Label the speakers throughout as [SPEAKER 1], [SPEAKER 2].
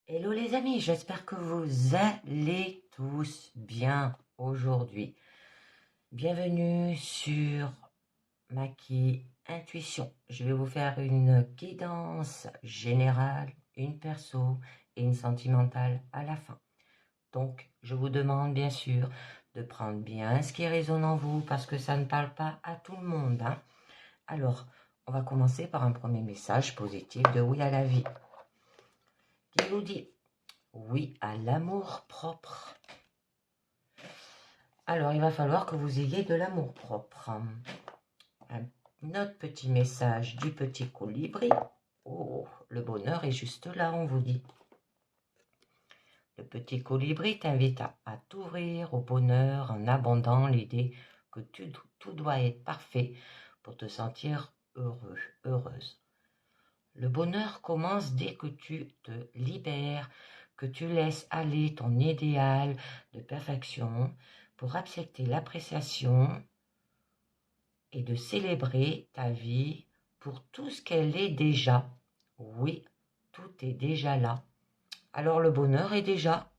[SPEAKER 1] Hello les amis, j'espère que vous allez tous bien aujourd'hui. Bienvenue sur Maki Intuition. Je vais vous faire une guidance générale, une perso et une sentimentale à la fin. Donc, je vous demande bien sûr de prendre bien ce qui résonne en vous parce que ça ne parle pas à tout le monde, hein. Alors, on va commencer par un premier message positif de oui à la vie qui nous dit oui à l'amour propre. Alors, il va falloir que vous ayez de l'amour propre. Un autre petit message du petit colibri. Oh, le bonheur est juste là, on vous dit. Le petit colibri t'invite à t'ouvrir au bonheur en abandonnant l'idée que tout doit être parfait pour te sentir heureux, heureuse. Le bonheur commence dès que tu te libères, que tu laisses aller ton idéal de perfection pour accepter l'appréciation et de célébrer ta vie pour tout ce qu'elle est déjà. Oui, tout est déjà là. Alors le bonheur est déjà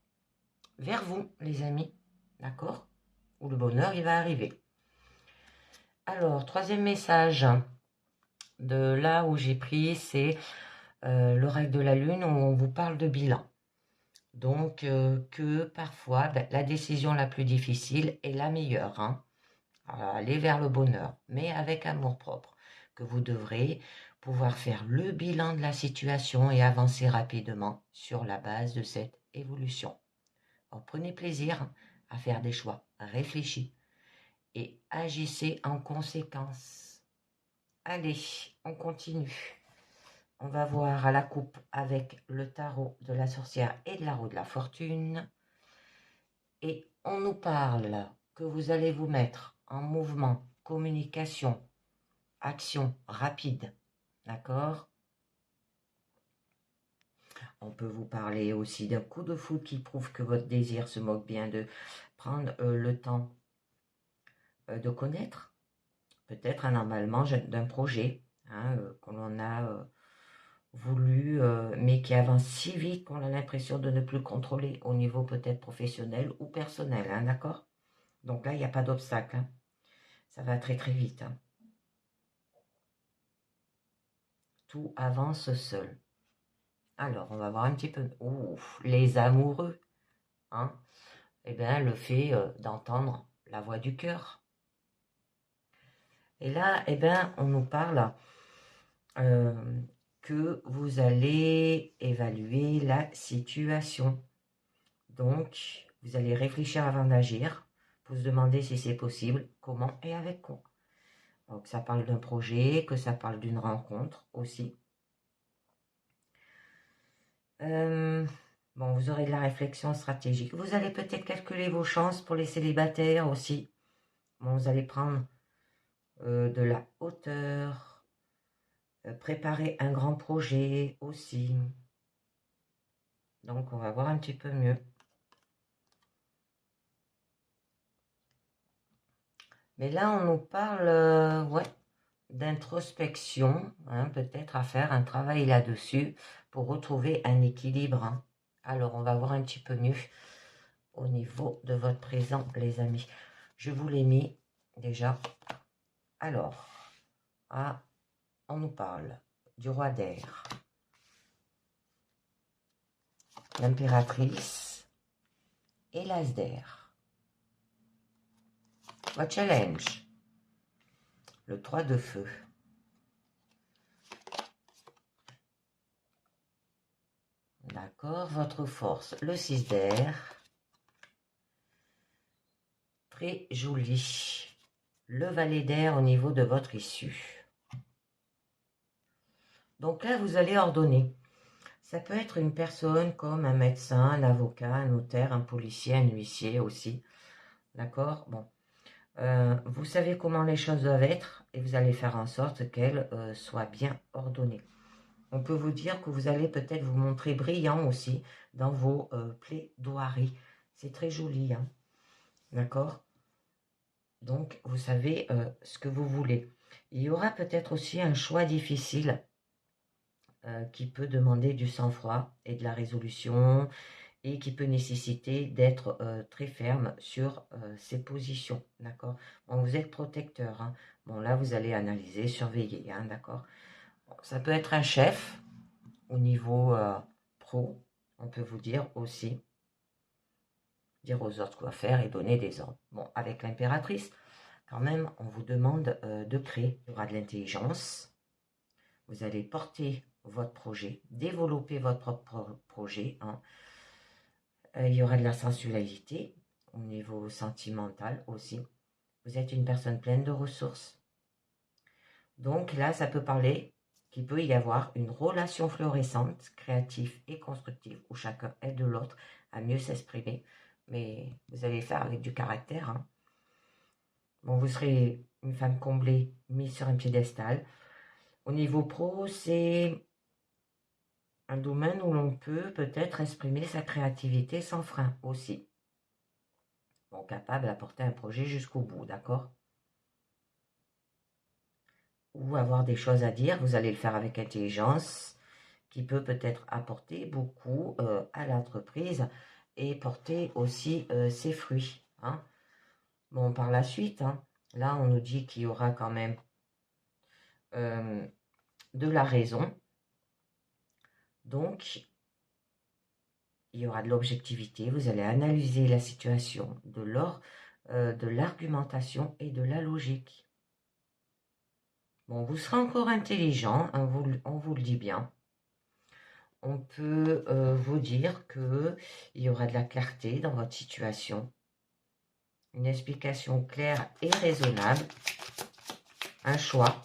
[SPEAKER 1] vers vous, les amis. D'accord? Où le bonheur, il va arriver. Alors, troisième message de là où j'ai pris, c'est l'oracle de la lune où on vous parle de bilan. Donc, que parfois, la décision la plus difficile est la meilleure, hein, aller vers le bonheur, mais avec amour-propre, que vous devrez pouvoir faire le bilan de la situation et avancer rapidement sur la base de cette évolution. Alors, prenez plaisir à faire des choix réfléchis et agissez en conséquence. Allez, on continue. On va voir à la coupe avec le tarot de la sorcière et de la roue de la fortune. Et on nous parle que vous allez vous mettre en mouvement, communication, action rapide. D'accord? On peut vous parler aussi d'un coup de foudre qui prouve que votre désir se moque bien de prendre le temps de connaître. Peut-être un emballement d'un projet hein, que l'on a voulu, mais qui avance si vite qu'on a l'impression de ne plus contrôler au niveau peut-être professionnel ou personnel, hein, d'accord? Donc là, il n'y a pas d'obstacle, hein. Ça va très très vite, hein. Tout avance seul. Alors, on va voir un petit peu. Ouf, les amoureux, hein? Eh bien, le fait d'entendre la voix du cœur. Et là, eh bien, on nous parle que vous allez évaluer la situation. Donc, vous allez réfléchir avant d'agir, vous se demander si c'est possible, comment et avec quoi. Donc, ça parle d'un projet, que ça parle d'une rencontre aussi. Bon, vous aurez de la réflexion stratégique. Vous allez peut-être calculer vos chances pour les célibataires aussi. Bon, vous allez prendre de la hauteur, préparer un grand projet aussi. Donc, on va voir un petit peu mieux. Mais là, on nous parle ouais, d'introspection, hein, peut-être à faire un travail là-dessus pour retrouver un équilibre, hein. Alors, on va voir un petit peu mieux au niveau de votre présent, les amis. Je vous l'ai mis déjà. Alors, on nous parle du roi d'air, l'impératrice et l'as d'air. Votre challenge, le 3 de feu. D'accord, votre force, le 6 d'air. Très joli. Le valet d'air au niveau de votre issue. Donc là, vous allez ordonner. Ça peut être une personne comme un médecin, un avocat, un notaire, un policier, un huissier aussi. D'accord? Bon. Vous savez comment les choses doivent être et vous allez faire en sorte qu'elles soient bien ordonnées. On peut vous dire que vous allez peut-être vous montrer brillant aussi dans vos plaidoiries. C'est très joli, hein? D'accord? Donc, vous savez ce que vous voulez. Il y aura peut-être aussi un choix difficile qui peut demander du sang-froid et de la résolution et qui peut nécessiter d'être très ferme sur ses positions, d'accord? Bon, vous êtes protecteur, hein. Bon, là, vous allez analyser, surveiller, hein, d'accord? Bon, ça peut être un chef au niveau pro, on peut vous dire aussi, dire aux autres quoi faire et donner des ordres. Bon, avec l'impératrice, quand même, on vous demande de créer. Il y aura de l'intelligence. Vous allez porter votre projet, développer votre propre projet. Hein. Il y aura de la sensualité au niveau sentimental aussi. Vous êtes une personne pleine de ressources. Donc là, ça peut parler qu'il peut y avoir une relation florissante, créative et constructive, où chacun aide l'autre à mieux s'exprimer. Mais vous allez faire avec du caractère. Hein. Bon, vous serez une femme comblée, mise sur un piédestal. Au niveau pro, c'est un domaine où l'on peut peut-être exprimer sa créativité sans frein aussi. Bon, capable d'apporter un projet jusqu'au bout, d'accord? Ou avoir des choses à dire, vous allez le faire avec intelligence, qui peut peut-être apporter beaucoup à l'entreprise et porter aussi ses fruits. Hein. Bon, par la suite, hein, là, on nous dit qu'il y aura quand même de la raison. Donc, il y aura de l'objectivité. Vous allez analyser la situation de l'argumentation et de la logique. Bon, vous serez encore intelligent, hein, on vous le dit bien. On peut vous dire qu'il y aura de la clarté dans votre situation. Une explication claire et raisonnable. Un choix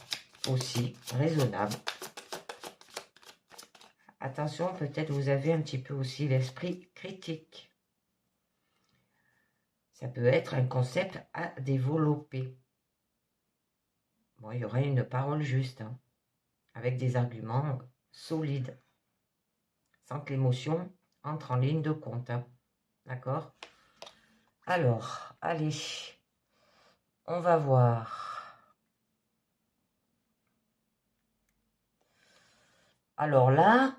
[SPEAKER 1] aussi raisonnable. Attention, peut-être vous avez un petit peu aussi l'esprit critique. Ça peut être un concept à développer. Bon, il y aura une parole juste, hein, avec des arguments solides, sans que l'émotion entre en ligne de compte. Hein. D'accord? Alors, allez, on va voir. Alors là,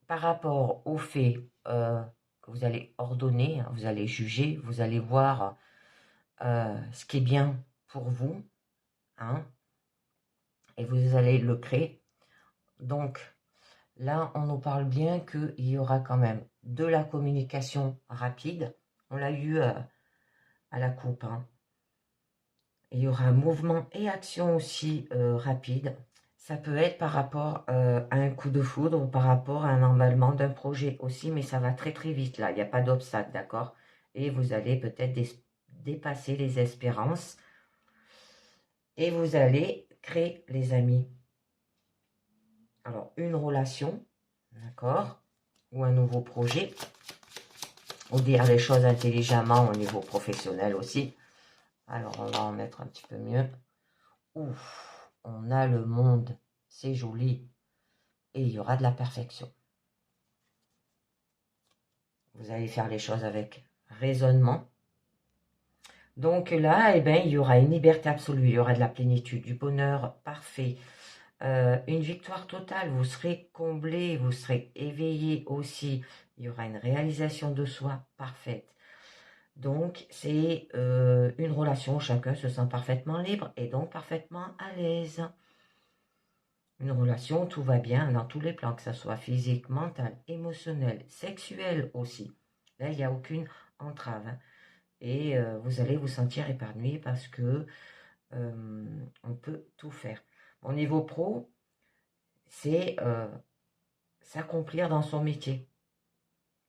[SPEAKER 1] par rapport au fait que vous allez ordonner, hein, vous allez juger, vous allez voir ce qui est bien pour vous, hein, et vous allez le créer. Donc, là, on nous parle bien qu'il y aura quand même de la communication rapide. On l'a eu à la coupe. Hein. Il y aura un mouvement et action aussi rapide. Ça peut être par rapport à un coup de foudre ou par rapport à un emballement d'un projet aussi, mais ça va très très vite là. Il n'y a pas d'obstacle, d'accord? Et vous allez peut-être dépasser les espérances et vous allez créer les amis. Alors, une relation, d'accord? Ou un nouveau projet. Ou dire les choses intelligemment au niveau professionnel aussi. Alors, on va en mettre un petit peu mieux. Ouf, on a le monde, c'est joli. Et il y aura de la perfection. Vous allez faire les choses avec raisonnement. Donc là, eh ben, il y aura une liberté absolue, il y aura de la plénitude, du bonheur parfait, une victoire totale, vous serez comblé, vous serez éveillé aussi, il y aura une réalisation de soi parfaite. Donc c'est une relation où chacun se sent parfaitement libre et donc parfaitement à l'aise. Une relation où tout va bien dans tous les plans, que ce soit physique, mental, émotionnel, sexuel aussi. Là, il n'y a aucune entrave. Hein. Et vous allez vous sentir épanoui parce que on peut tout faire. Au niveau pro, c'est s'accomplir dans son métier.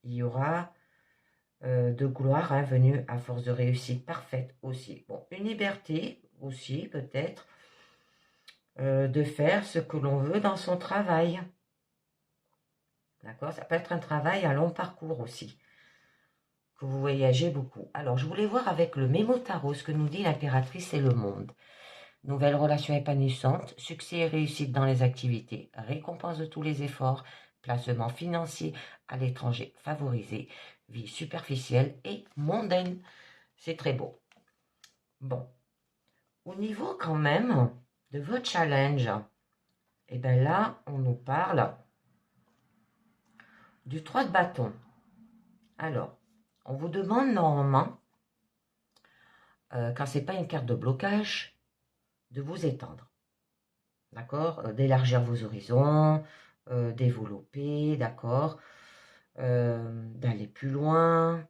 [SPEAKER 1] Il y aura de gloire hein, venue à force de réussite parfaite aussi. Bon, une liberté aussi peut-être de faire ce que l'on veut dans son travail. D'accord? Ça peut être un travail à long parcours aussi. Que vous voyagez beaucoup. Alors, je voulais voir avec le Mémo Tarot ce que nous dit l'impératrice et le monde. Nouvelle relation épanouissante, succès et réussite dans les activités, récompense de tous les efforts, placement financier à l'étranger favorisé, vie superficielle et mondaine. C'est très beau. Bon, au niveau quand même de votre challenge, et bien là, on nous parle du 3 de bâton. Alors, on vous demande normalement, quand c'est pas une carte de blocage, de vous étendre. D'accord? D'élargir vos horizons, développer, d'accord? D'aller plus loin,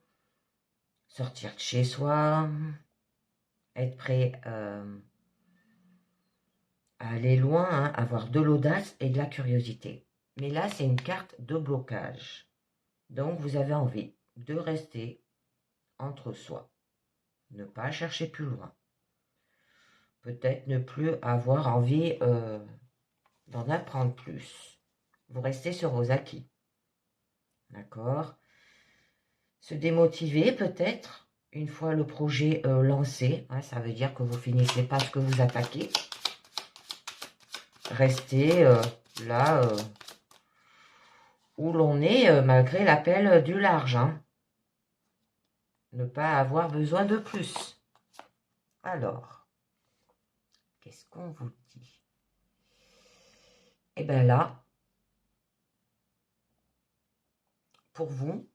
[SPEAKER 1] sortir de chez soi, être prêt à aller loin, hein, avoir de l'audace et de la curiosité. Mais là, c'est une carte de blocage. Donc, vous avez envie de rester entre soi, ne pas chercher plus loin. Peut-être ne plus avoir envie d'en apprendre plus. Vous restez sur vos acquis. D'accord? Se démotiver peut-être une fois le projet lancé. Hein, ça veut dire que vous finissez pas ce que vous attaquez. Restez là où l'on est malgré l'appel du large. Hein. Ne pas avoir besoin de plus. Alors, qu'est-ce qu'on vous dit? Eh bien là, pour vous,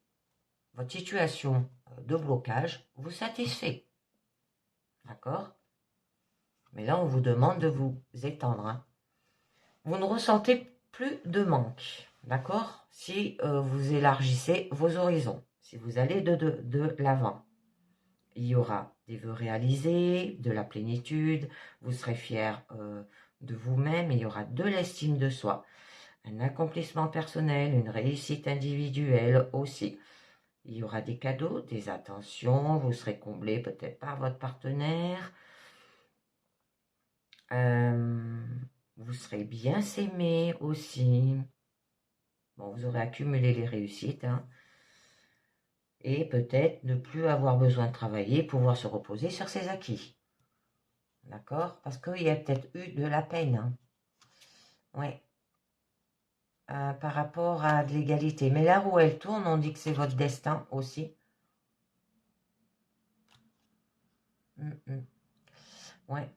[SPEAKER 1] votre situation de blocage vous satisfait. D'accord? Mais là, on vous demande de vous étendre. Hein. Vous ne ressentez plus de manque. D'accord? Si vous élargissez vos horizons, si vous allez de l'avant, il y aura des vœux réalisés, de la plénitude, vous serez fier de vous-même, il y aura de l'estime de soi, un accomplissement personnel, une réussite individuelle aussi. Il y aura des cadeaux, des attentions, vous serez comblé peut-être par votre partenaire. Vous serez bien s'aimer aussi. Bon, vous aurez accumulé les réussites. Hein, et peut-être ne plus avoir besoin de travailler, pouvoir se reposer sur ses acquis. D'accord? Parce qu'il y a peut-être eu de la peine. Hein. Ouais. Par rapport à de l'égalité. Mais là où elle tourne, on dit que c'est votre destin aussi. Ouais.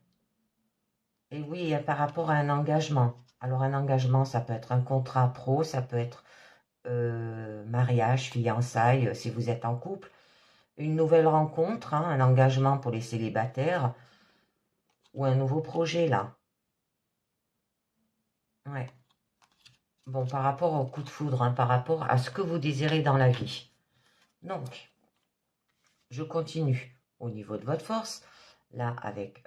[SPEAKER 1] Et oui, par rapport à un engagement. Alors un engagement, ça peut être un contrat pro, ça peut être mariage, fiançailles, si vous êtes en couple. Une nouvelle rencontre, hein, un engagement pour les célibataires. Ou un nouveau projet, là. Ouais. Bon, par rapport au coup de foudre, hein, par rapport à ce que vous désirez dans la vie. Donc, je continue au niveau de votre force. Là, avec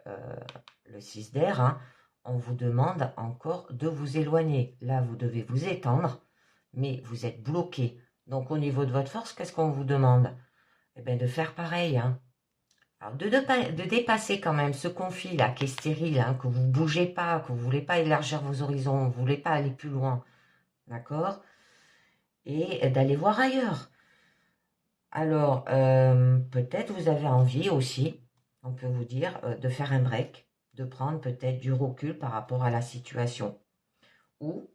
[SPEAKER 1] le 6 d'air, hein, on vous demande encore de vous éloigner. Là, vous devez vous étendre, mais vous êtes bloqué. Donc, au niveau de votre force, qu'est-ce qu'on vous demande? Eh bien, de faire pareil. Hein. Alors, de dépasser quand même ce conflit-là qui est stérile, hein, que vous ne bougez pas, que vous ne voulez pas élargir vos horizons, vous ne voulez pas aller plus loin. D'accord? Et d'aller voir ailleurs. Alors, peut-être vous avez envie aussi, on peut vous dire, de faire un break, de prendre peut-être du recul par rapport à la situation. Ou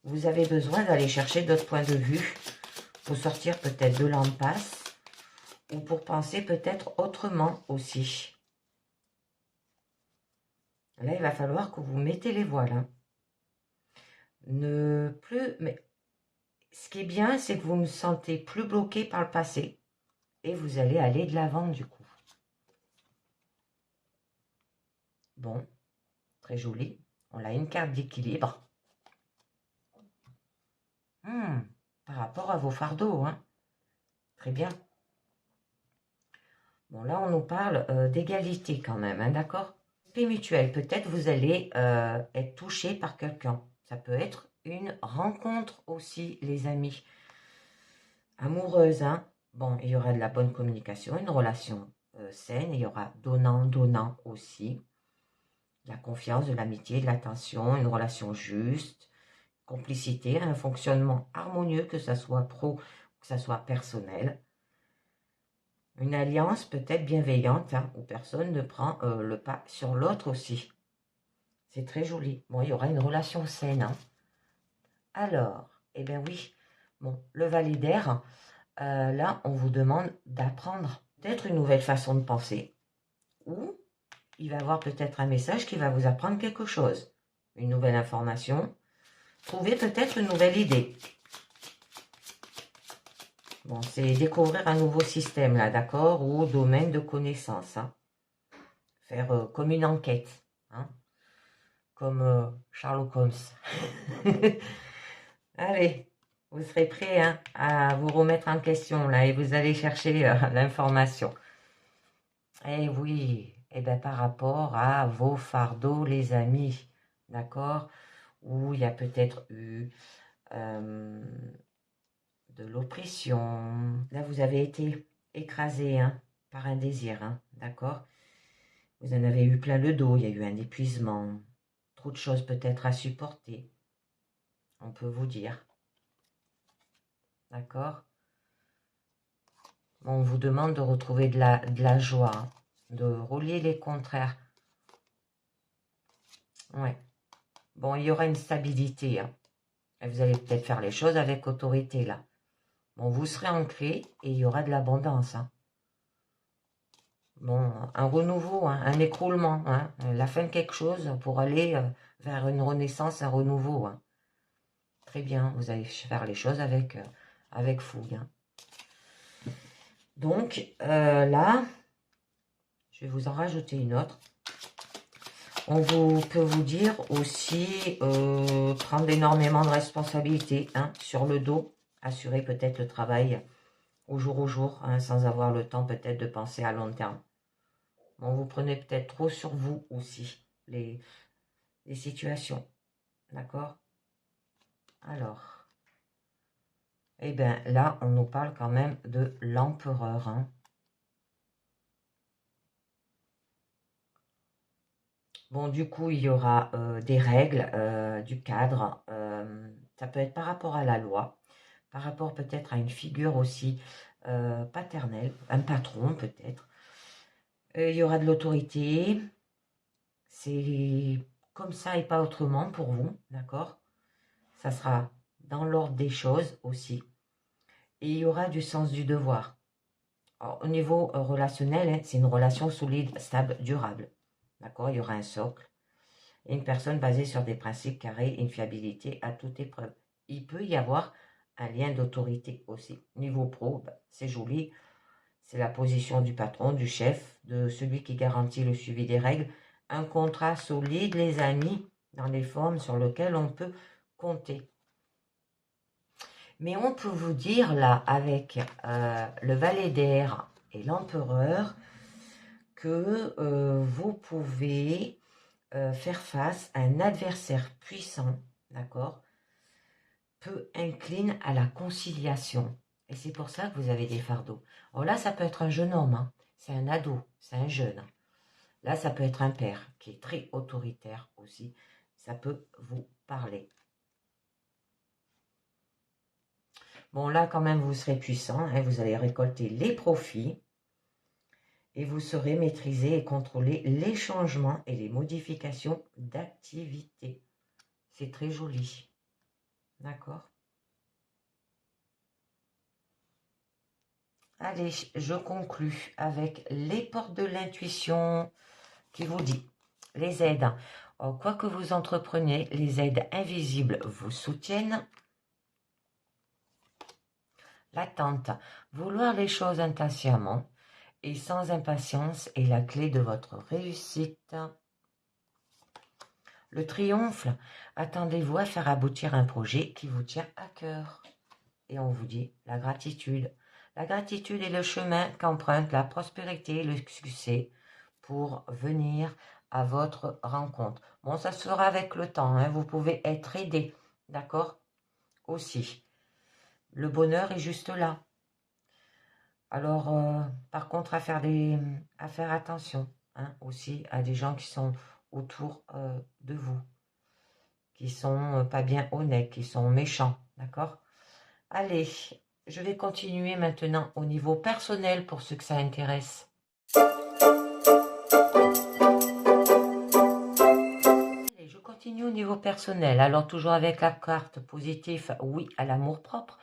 [SPEAKER 1] vous avez besoin d'aller chercher d'autres points de vue pour sortir peut-être de l'impasse ou pour penser peut-être autrement aussi. Là, il va falloir que vous mettez les voiles. Hein. Ne plus... Mais ce qui est bien, c'est que vous ne sentez plus bloqué par le passé. Et vous allez aller de l'avant du coup. Bon, très joli. On a une carte d'équilibre. Par rapport à vos fardeaux, hein. Très bien. Bon, là, on nous parle d'égalité quand même, hein, d'accord? Respect mutuel. Peut-être vous allez être touché par quelqu'un. Ça peut être une rencontre aussi, les amis. Amoureuse, hein. Bon, il y aura de la bonne communication, une relation saine. Il y aura donnant aussi. De la confiance, de l'amitié, de l'attention, une relation juste, complicité, un fonctionnement harmonieux, que ça soit pro ou que ça soit personnel. Une alliance peut-être bienveillante, hein, où personne ne prend le pas sur l'autre aussi. C'est très joli. Bon, il y aura une relation saine. Hein. Alors, eh bien oui, bon, le valet d'air, là, on vous demande d'apprendre peut-être une nouvelle façon de penser ou il va y avoir peut-être un message qui va vous apprendre quelque chose. Une nouvelle information. Trouver peut-être une nouvelle idée. Bon, c'est découvrir un nouveau système, là, d'accord? Ou domaine de connaissance. Hein. Faire comme une enquête. Hein? Comme Sherlock Holmes. Allez, vous serez prêts hein, à vous remettre en question, là, et vous allez chercher l'information. Eh oui, et bien par rapport à vos fardeaux, les amis, d'accord? Où il y a peut-être eu de l'oppression. Là, vous avez été écrasé hein, par un désir, hein, d'accord? Vous en avez eu plein le dos, il y a eu un épuisement, trop de choses peut-être à supporter, on peut vous dire. D'accord? On vous demande de retrouver de la joie, de relier les contraires. Ouais. Bon, il y aura une stabilité. Hein. Et vous allez peut-être faire les choses avec autorité, là. Bon, vous serez ancré et il y aura de l'abondance. Hein. Bon, un renouveau, hein, un écroulement, hein, la fin de quelque chose pour aller vers une renaissance, un renouveau. Hein. Très bien, vous allez faire les choses avec fouille. Hein. Donc, là, je vais vous en rajouter une autre. On peut vous dire aussi prendre énormément de responsabilités hein, sur le dos, assurer peut-être le travail au jour, hein, sans avoir le temps peut-être de penser à long terme. Bon, vous prenez peut-être trop sur vous aussi, les situations. D'accord? Alors, eh bien là, on nous parle quand même de l'empereur. Hein. Bon, du coup, il y aura des règles, du cadre. Ça peut être par rapport à la loi, par rapport peut-être à une figure aussi paternelle, un patron peut-être. Il y aura de l'autorité. C'est comme ça et pas autrement pour vous, d'accord? Ça sera dans l'ordre des choses aussi. Et il y aura du sens du devoir. Alors, au niveau relationnel, hein, c'est une relation solide, stable, durable. D'accord? Il y aura un socle. Et une personne basée sur des principes carrés et une fiabilité à toute épreuve. Il peut y avoir un lien d'autorité aussi. Niveau pro, ben, c'est joli. C'est la position du patron, du chef, de celui qui garantit le suivi des règles. Un contrat solide, les amis, dans les formes sur lesquelles on peut compter. Mais on peut vous dire là, avec le valet d'air et l'empereur, que vous pouvez faire face à un adversaire puissant, d'accord, peu incline à la conciliation. Et c'est pour ça que vous avez des fardeaux. Alors là, ça peut être un jeune homme, hein. C'est un ado, c'est un jeune. Là, ça peut être un père qui est très autoritaire aussi. Ça peut vous parler. Bon, là, quand même, vous serez puissant. Hein, vous allez récolter les profits. Et vous saurez maîtriser et contrôler les changements et les modifications d'activité. C'est très joli. D'accord? Allez, je conclus avec les portes de l'intuition qui vous dit les aides. Quoi que vous entrepreniez, les aides invisibles vous soutiennent. L'attente, vouloir les choses impatiemment et sans impatience est la clé de votre réussite. Le triomphe, attendez-vous à faire aboutir un projet qui vous tient à cœur. Et on vous dit la gratitude. La gratitude est le chemin qu'emprunte la prospérité et le succès pour venir à votre rencontre. Bon, ça se fera avec le temps. Hein. Vous pouvez être aidé, d'accord? Aussi. Le bonheur est juste là. Alors, par contre, à faire attention hein, aussi à des gens qui sont autour de vous, qui sont pas bien honnêtes, qui sont méchants, d'accord? Allez, je vais continuer maintenant au niveau personnel pour ceux que ça intéresse. Allez, je continue au niveau personnel. Alors, toujours avec la carte positive, oui à l'amour-propre.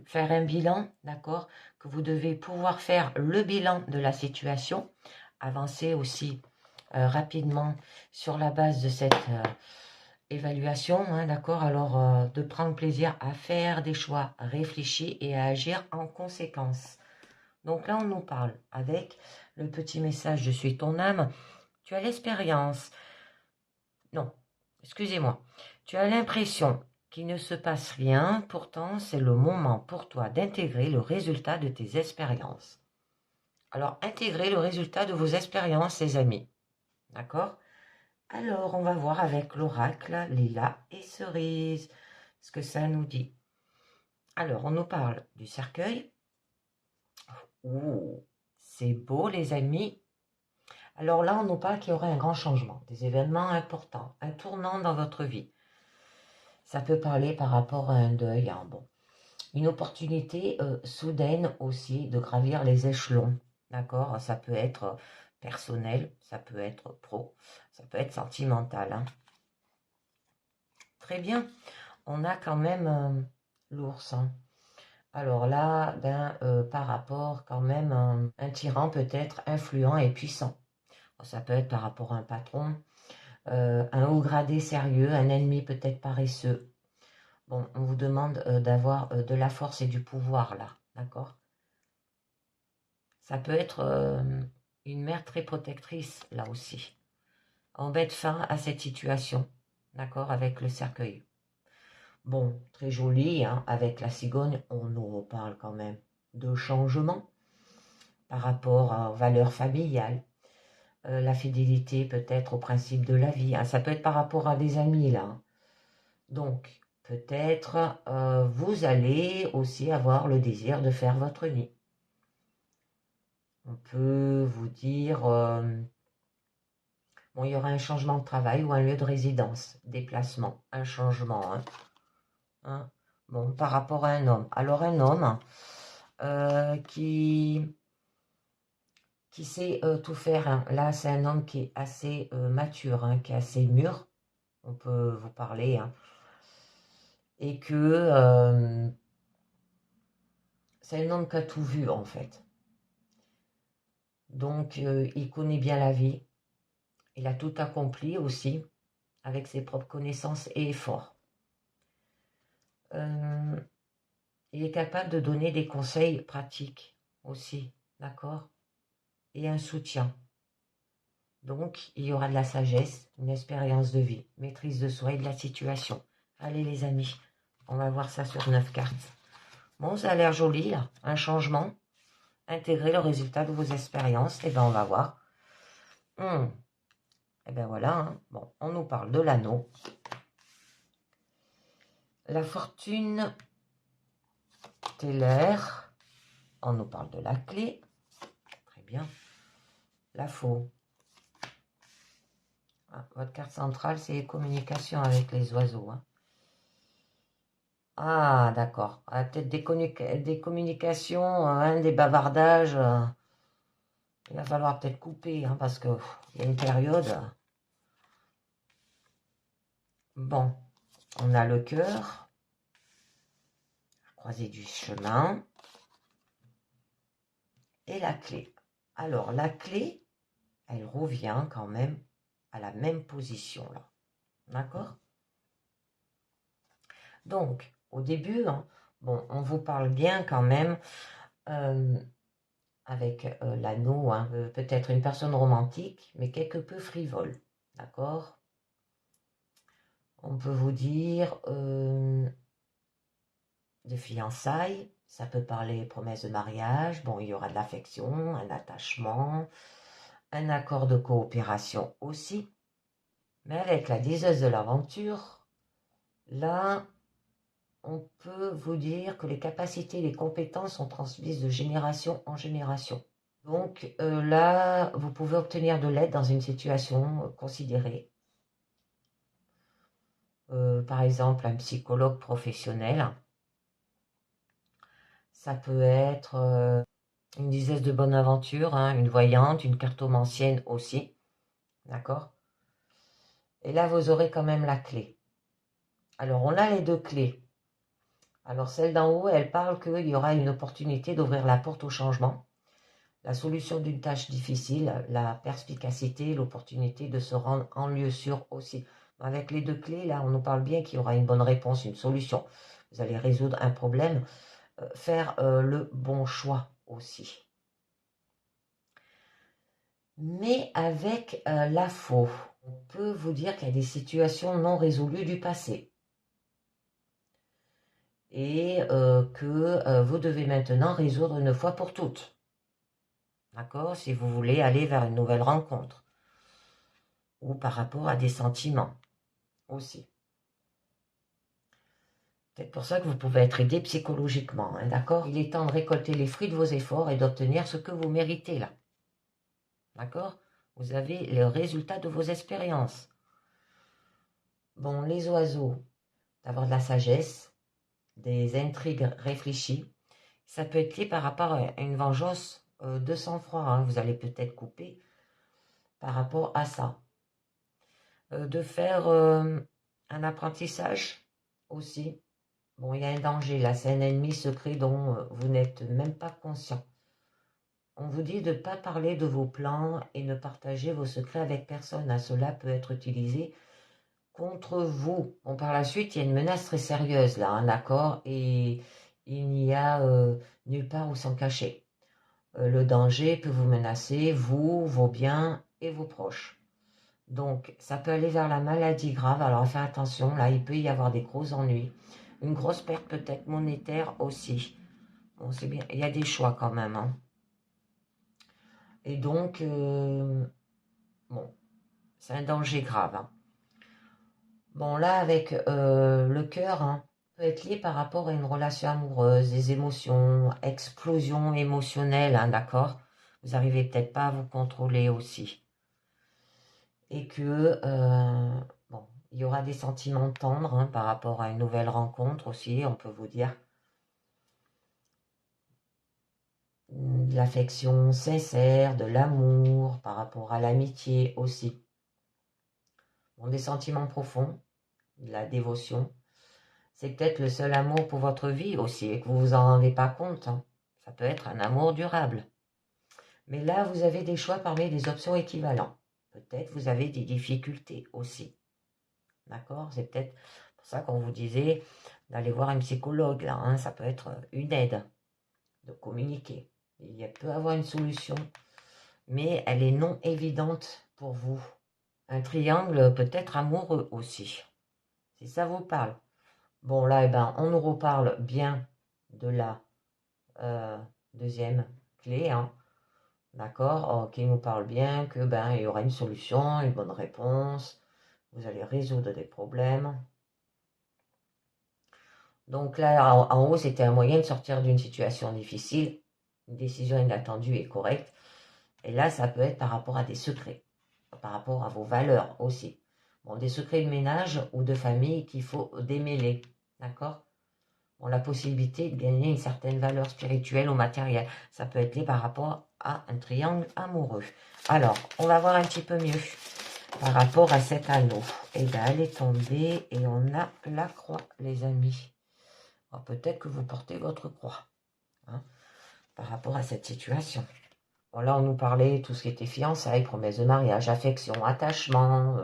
[SPEAKER 1] Faire un bilan, d'accord? Que vous devez pouvoir faire le bilan de la situation. Avancer aussi rapidement sur la base de cette évaluation, hein, d'accord? Alors, de prendre plaisir à faire des choix réfléchis et à agir en conséquence. Donc là, on nous parle avec le petit message « Je suis ton âme ». Tu as l'expérience. Non, excusez-moi. Tu as l'impression qu'il ne se passe rien. Pourtant, c'est le moment pour toi d'intégrer le résultat de tes expériences. Alors, intégrez le résultat de vos expériences, les amis. D'accord? Alors, on va voir avec l'oracle Lilas et Cerise ce que ça nous dit. Alors, on nous parle du cercueil. Ouh, c'est beau, les amis. Alors là, on nous parle qu'il y aurait un grand changement, des événements importants, un tournant dans votre vie. Ça peut parler par rapport à un deuil, hein, bon. Une opportunité soudaine aussi de gravir les échelons. D'accord? Ça peut être personnel, ça peut être pro, ça peut être sentimental. Hein. Très bien. On a quand même l'ours. Hein. Alors là, par rapport quand même un tyran peut-être influent et puissant. Ça peut être par rapport à un patron, un haut gradé sérieux, un ennemi peut-être paresseux. Bon, on vous demande d'avoir de la force et du pouvoir là, d'accord? Ça peut être une mère très protectrice là aussi. On met fin à cette situation, d'accord, avec le cercueil. Bon, très joli, hein, avec la cigogne, on nous reparle quand même de changement par rapport aux valeurs familiales, la fidélité peut-être au principe de la vie. Hein, ça peut être par rapport à des amis là. Hein. Donc, peut-être vous allez aussi avoir le désir de faire votre nid. On peut vous dire, bon, il y aura un changement de travail ou un lieu de résidence, déplacement, un changement. Hein. Hein. Bon, par rapport à un homme. Alors, un homme qui sait tout faire. Hein. Là, c'est un homme qui est assez mature, hein, qui est assez mûr. On peut vous parler. Hein. Et que c'est un homme qui a tout vu, en fait. Donc, il connaît bien la vie. Il a tout accompli aussi, avec ses propres connaissances et efforts. Il est capable de donner des conseils pratiques aussi, d'accord? Et un soutien. Donc, il y aura de la sagesse, une expérience de vie, maîtrise de soi et de la situation. Allez les amis, on va voir ça sur 9 cartes. Bon, ça a l'air joli là, un changement. Intégrer le résultat de vos expériences, et bien on va voir. Et bien voilà, hein. Bon, on nous parle de l'anneau. La fortune stellaire, on nous parle de la clé. Très bien. La faux. Ah, votre carte centrale, c'est les communications avec les oiseaux. Hein. Ah, d'accord. Ah, peut-être des communications, hein, des bavardages. Il va falloir peut-être couper, hein, parce qu'il y a une période. Bon, on a le cœur. Croisée du chemin. Et la clé. Alors, la clé, elle revient quand même à la même position, là. D'accord? Donc, au début, hein, bon, on vous parle bien quand même avec l'anneau, hein, peut-être une personne romantique, mais quelque peu frivole. D'accord? On peut vous dire de fiançailles, ça peut parler promesse de mariage, bon, il y aura de l'affection, un attachement, un accord de coopération aussi. Mais avec la diseuse de l'aventure, là, on peut vous dire que les capacités et les compétences sont transmises de génération en génération. Donc là, vous pouvez obtenir de l'aide dans une situation considérée. Par exemple, un psychologue professionnel. Ça peut être une diseuse de bonne aventure, hein, une voyante, une cartomancienne aussi. D'accord? Et là, vous aurez quand même la clé. Alors, on a les deux clés. Alors, celle d'en haut, elle parle qu'il y aura une opportunité d'ouvrir la porte au changement. la solution d'une tâche difficile, la perspicacité, l'opportunité de se rendre en lieu sûr aussi. Avec les deux clés, là, on nous parle bien qu'il y aura une bonne réponse, une solution. Vous allez résoudre un problème, faire le bon choix aussi. Mais avec la faux, on peut vous dire qu'il y a des situations non résolues du passé. Et que vous devez maintenant résoudre une fois pour toutes. D'accord? Si vous voulez aller vers une nouvelle rencontre. Ou par rapport à des sentiments aussi. C'est pour ça que vous pouvez être aidé psychologiquement, hein, d'accord? Il est temps de récolter les fruits de vos efforts et d'obtenir ce que vous méritez là. D'accord? Vous avez le résultat de vos expériences. Bon, les oiseaux, d'avoir de la sagesse, des intrigues réfléchies. Ça peut être lié par rapport à une vengeance de sang-froid. Hein. Vous allez peut-être couper par rapport à ça. De faire un apprentissage aussi. Bon, il y a un danger là, c'est un ennemi secret dont vous n'êtes même pas conscient. On vous dit de ne pas parler de vos plans et ne partager vos secrets avec personne. Cela peut être utilisé contre vous. Bon, par la suite, il y a une menace très sérieuse là, un accord, et il n'y a nulle part où s'en cacher. Le danger peut vous menacer, vous, vos biens et vos proches. Donc, ça peut aller vers la maladie grave, alors faites attention, là, il peut y avoir des gros ennuis. Une grosse perte peut-être monétaire aussi. Bon, c'est bien, il y a des choix quand même. Hein. Et donc, bon, c'est un danger grave. Hein. Bon, là, avec le cœur, hein, peut être lié par rapport à une relation amoureuse, des émotions, explosion émotionnelle, hein, d'accord? Vous n'arrivez peut-être pas à vous contrôler aussi. Et que, bon, il y aura des sentiments tendres hein, par rapport à une nouvelle rencontre aussi, on peut vous dire. De l'affection sincère, de l'amour, par rapport à l'amitié aussi. Bon, des sentiments profonds, de la dévotion. C'est peut-être le seul amour pour votre vie aussi et que vous vous en rendez pas compte. Hein. Ça peut être un amour durable. Mais là, vous avez des choix parmi des options équivalentes. Peut-être vous avez des difficultés aussi. D'accord? C'est peut-être pour ça qu'on vous disait d'aller voir un psychologue. Là, hein. Ça peut être une aide de communiquer. Il peut avoir une solution, mais elle est non évidente pour vous. Un triangle peut être amoureux aussi, si ça vous parle. Bon, là, eh ben, on nous reparle bien de la deuxième clé, hein. D'accord, qui nous parle bien que ben il y aura une solution, une bonne réponse, vous allez résoudre des problèmes. Donc là, en haut, c'était un moyen de sortir d'une situation difficile, une décision inattendue et correcte. Et là, ça peut être par rapport à des secrets, par rapport à vos valeurs aussi. Bon, des secrets de ménage ou de famille qu'il faut démêler, d'accord? Bon, la possibilité de gagner une certaine valeur spirituelle ou matérielle. Ça peut être lié par rapport à un triangle amoureux. Alors, on va voir un petit peu mieux par rapport à cet anneau. Et bien, elle est tombée et on a la croix, les amis. Peut-être que vous portez votre croix hein, par rapport à cette situation. Bon, là, on nous parlait tout ce qui était fiançailles, promesses de mariage, affection, attachement,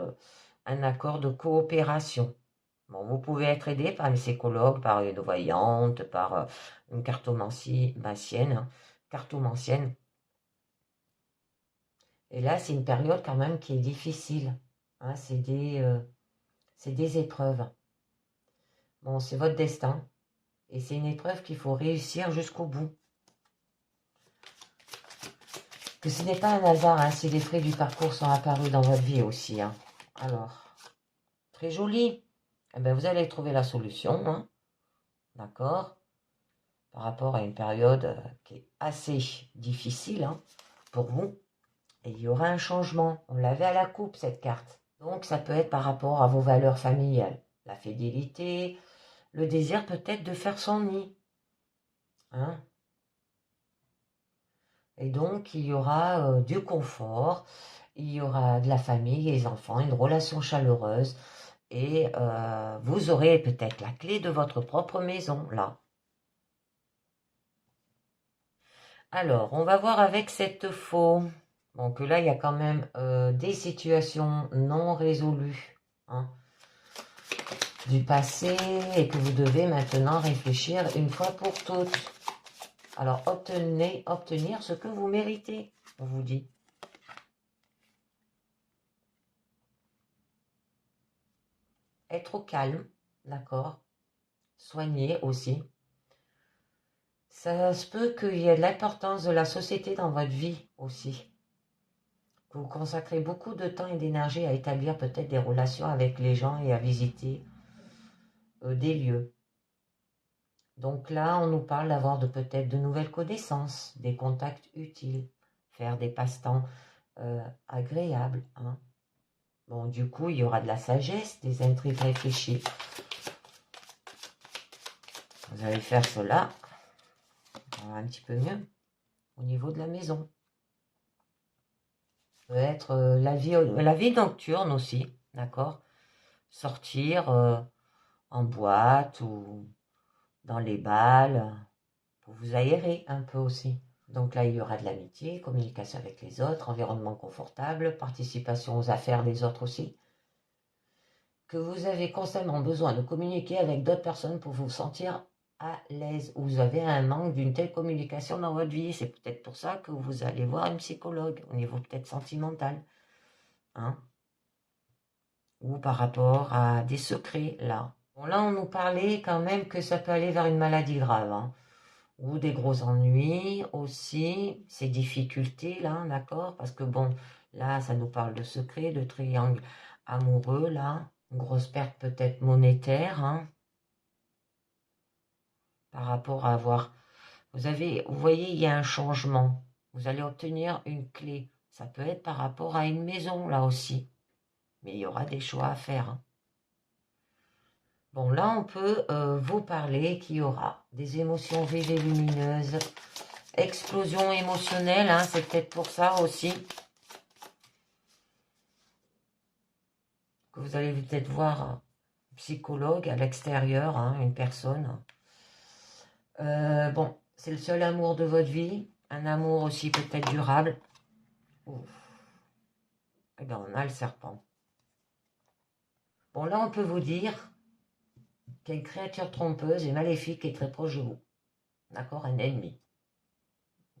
[SPEAKER 1] un accord de coopération. Bon, vous pouvez être aidé par une psychologue, par une voyante, par une cartomancienne. Et là, c'est une période quand même qui est difficile. Hein, c'est des épreuves. Bon, c'est votre destin. Et c'est une épreuve qu'il faut réussir jusqu'au bout. Que ce n'est pas un hasard hein, si les frais du parcours sont apparus dans votre vie aussi. Hein. Alors, très joli. Eh bien, vous allez trouver la solution. Hein. D'accord? Par rapport à une période qui est assez difficile hein, pour vous. Et il y aura un changement. On l'avait à la coupe, cette carte. Donc, ça peut être par rapport à vos valeurs familiales. La fidélité, le désir peut-être de faire son nid. Hein? Et donc, il y aura du confort, il y aura de la famille, les enfants, une relation chaleureuse. Et vous aurez peut-être la clé de votre propre maison, là. Alors, on va voir avec cette faux. Donc là, il y a quand même des situations non résolues, hein, du passé et que vous devez maintenant réfléchir une fois pour toutes. Alors, obtenir ce que vous méritez, on vous dit. Être au calme, d'accord. Soigner aussi. Ça se peut qu'il y ait de l'importance de la société dans votre vie aussi. Que vous consacrez beaucoup de temps et d'énergie à établir peut-être des relations avec les gens et à visiter des lieux. Donc là, on nous parle d'avoir peut-être de nouvelles connaissances, des contacts utiles, faire des passe-temps agréables. Hein. Bon, du coup, il y aura de la sagesse, des intrigues réfléchies. Vous allez faire cela un petit peu mieux au niveau de la maison. Ça peut être la vie nocturne aussi, d'accord? Sortir en boîte ou dans les bals pour vous aérer un peu aussi. Donc là, il y aura de l'amitié, communication avec les autres, environnement confortable, participation aux affaires des autres aussi. Que vous avez constamment besoin de communiquer avec d'autres personnes pour vous sentir à l'aise. Ou vous avez un manque d'une telle communication dans votre vie. C'est peut-être pour ça que vous allez voir une psychologue au niveau peut-être sentimental. Hein, ou par rapport à des secrets, là. Bon, là, on nous parlait quand même que ça peut aller vers une maladie grave. Hein. Ou des gros ennuis aussi, ces difficultés là, d'accord? Parce que bon, là, ça nous parle de secret, de triangle amoureux là, une grosse perte peut-être monétaire, hein, par rapport à avoir. Vous voyez, il y a un changement. Vous allez obtenir une clé. Ça peut être par rapport à une maison là aussi, mais il y aura des choix à faire. Hein. Bon, là, on peut vous parler qu'il y aura des émotions vives et lumineuses. Explosion émotionnelle, hein, c'est peut-être pour ça aussi que vous allez peut-être voir un psychologue à l'extérieur, hein, une personne. Bon, c'est le seul amour de votre vie, un amour aussi peut-être durable. Ouf. Eh bien, on a le serpent. Bon, là, on peut vous dire qu'il y a une créature trompeuse et maléfique qui est très proche de vous. D'accord? Un ennemi.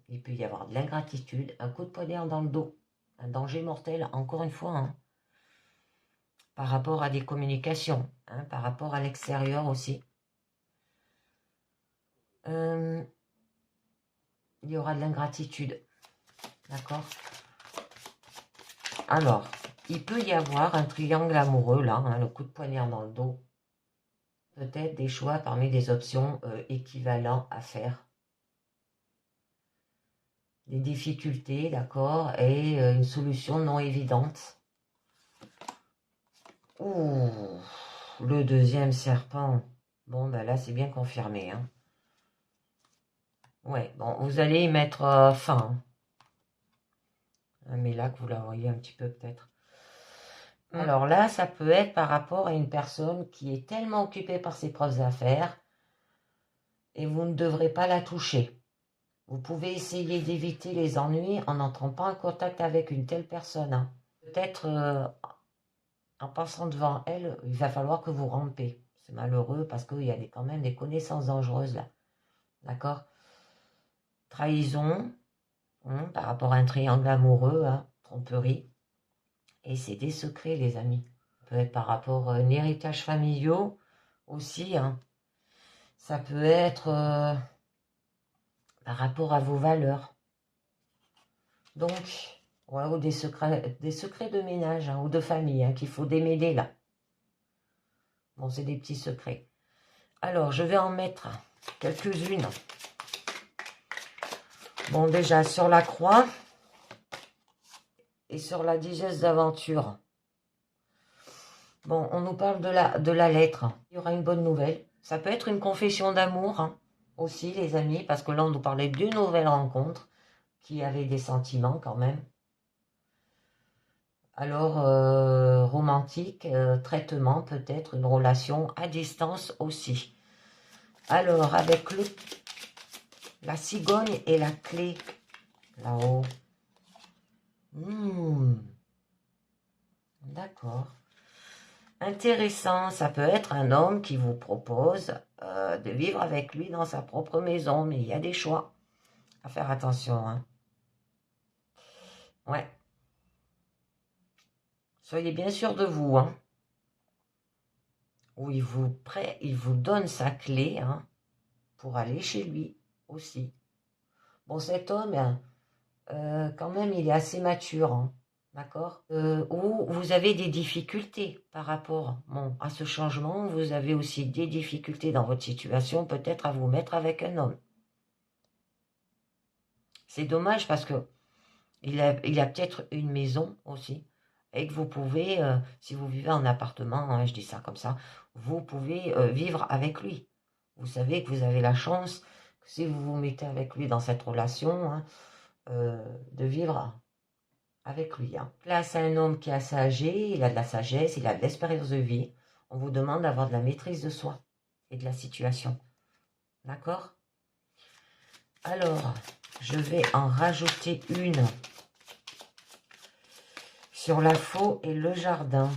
[SPEAKER 1] Il peut y avoir de l'ingratitude, un coup de poignard dans le dos, un danger mortel, encore une fois, hein, par rapport à des communications, hein, par rapport à l'extérieur aussi. Il y aura de l'ingratitude, d'accord? Alors, il peut y avoir un triangle amoureux, là, hein, le coup de poignard dans le dos. Peut-être des choix parmi des options équivalentes à faire. Des difficultés, d'accord, et une solution non évidente. Ouh, le deuxième serpent. Bon, ben là, c'est bien confirmé. Hein. Ouais, bon, vous allez y mettre fin. Hein. Mais là, que vous la voyez un petit peu peut-être. Alors là, ça peut être par rapport à une personne qui est tellement occupée par ses propres affaires et vous ne devrez pas la toucher. Vous pouvez essayer d'éviter les ennuis en n'entrant pas en contact avec une telle personne. Hein. Peut-être en passant devant elle, il va falloir que vous rampez. C'est malheureux parce qu'il y a quand même des connaissances dangereuses là. D'accord? Trahison, hein, par rapport à un triangle amoureux, hein, tromperie. Et c'est des secrets, les amis. Ça peut être par rapport à un héritage familial aussi. Hein. Ça peut être par rapport à vos valeurs. Donc, ouais, ou des secrets de ménage hein, ou de famille hein, qu'il faut démêler là. Bon, c'est des petits secrets. Alors, je vais en mettre quelques-unes. Bon, déjà, sur la croix et sur la digeste d'aventure. Bon, on nous parle de la lettre. Il y aura une bonne nouvelle. Ça peut être une confession d'amour hein, aussi, les amis, parce que là, on nous parlait d'une nouvelle rencontre qui avait des sentiments quand même. Alors, romantique, traitement, peut-être une relation à distance aussi. Alors, avec La cigogne et la clé, là-haut. D'accord. Intéressant, ça peut être un homme qui vous propose de vivre avec lui dans sa propre maison, mais il y a des choix à faire attention. Hein. Ouais. Soyez bien sûr de vous. Hein. Ou il vous donne sa clé hein, pour aller chez lui aussi. Bon, cet homme, quand même, il est assez mature. Hein. D'accord Ou vous avez des difficultés par rapport à ce changement. Vous avez aussi des difficultés dans votre situation, peut-être à vous mettre avec un homme. C'est dommage parce que il a peut-être une maison aussi. Et que vous pouvez, si vous vivez en appartement, hein, je dis ça comme ça, vous pouvez vivre avec lui. Vous savez que vous avez la chance, que si vous vous mettez avec lui dans cette relation, hein, de vivre avec lui. Hein. Là, c'est un homme qui est assez âgé, il a de la sagesse, il a de l'expérience de vie. On vous demande d'avoir de la maîtrise de soi et de la situation. D'accord? Alors, je vais en rajouter une sur la faux et le jardin.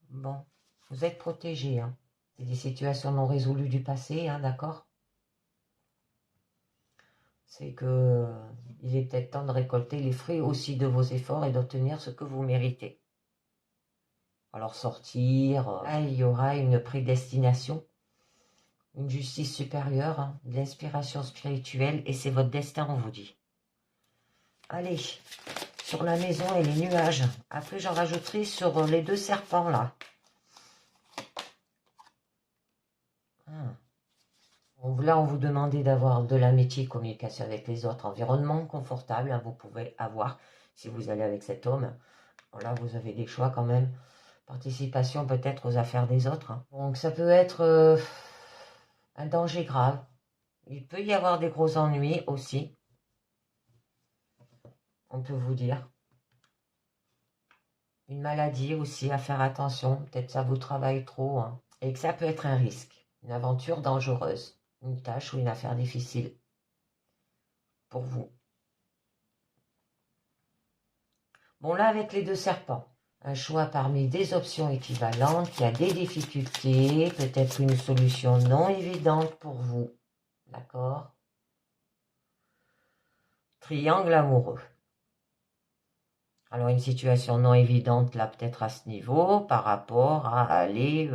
[SPEAKER 1] Bon, vous êtes protégés. Hein. C'est des situations non résolues du passé, hein, d'accord? C'est que il est peut-être temps de récolter les fruits aussi de vos efforts et d'obtenir ce que vous méritez. Alors sortir, il y aura une prédestination, une justice supérieure, hein, de l'inspiration spirituelle et c'est votre destin, on vous dit. Allez, sur la maison et les nuages. Après, j'en rajouterai sur les deux serpents, là. Là, on vous demandait d'avoir de l'amitié, communication avec les autres, environnement confortable, hein, vous pouvez avoir, si vous allez avec cet homme. Là, vous avez des choix quand même. Participation peut-être aux affaires des autres. Hein. Donc, ça peut être un danger grave. Il peut y avoir des gros ennuis aussi. On peut vous dire. Une maladie aussi, à faire attention. Peut-être ça vous travaille trop. Hein. Et que ça peut être un risque. Une aventure dangereuse. Une tâche ou une affaire difficile. Pour vous. Bon, là, avec les deux serpents. Un choix parmi des options équivalentes. Il y a des difficultés. Peut-être une solution non évidente pour vous. D'accord? Triangle amoureux. Alors, une situation non évidente, là, peut-être à ce niveau, par rapport à aller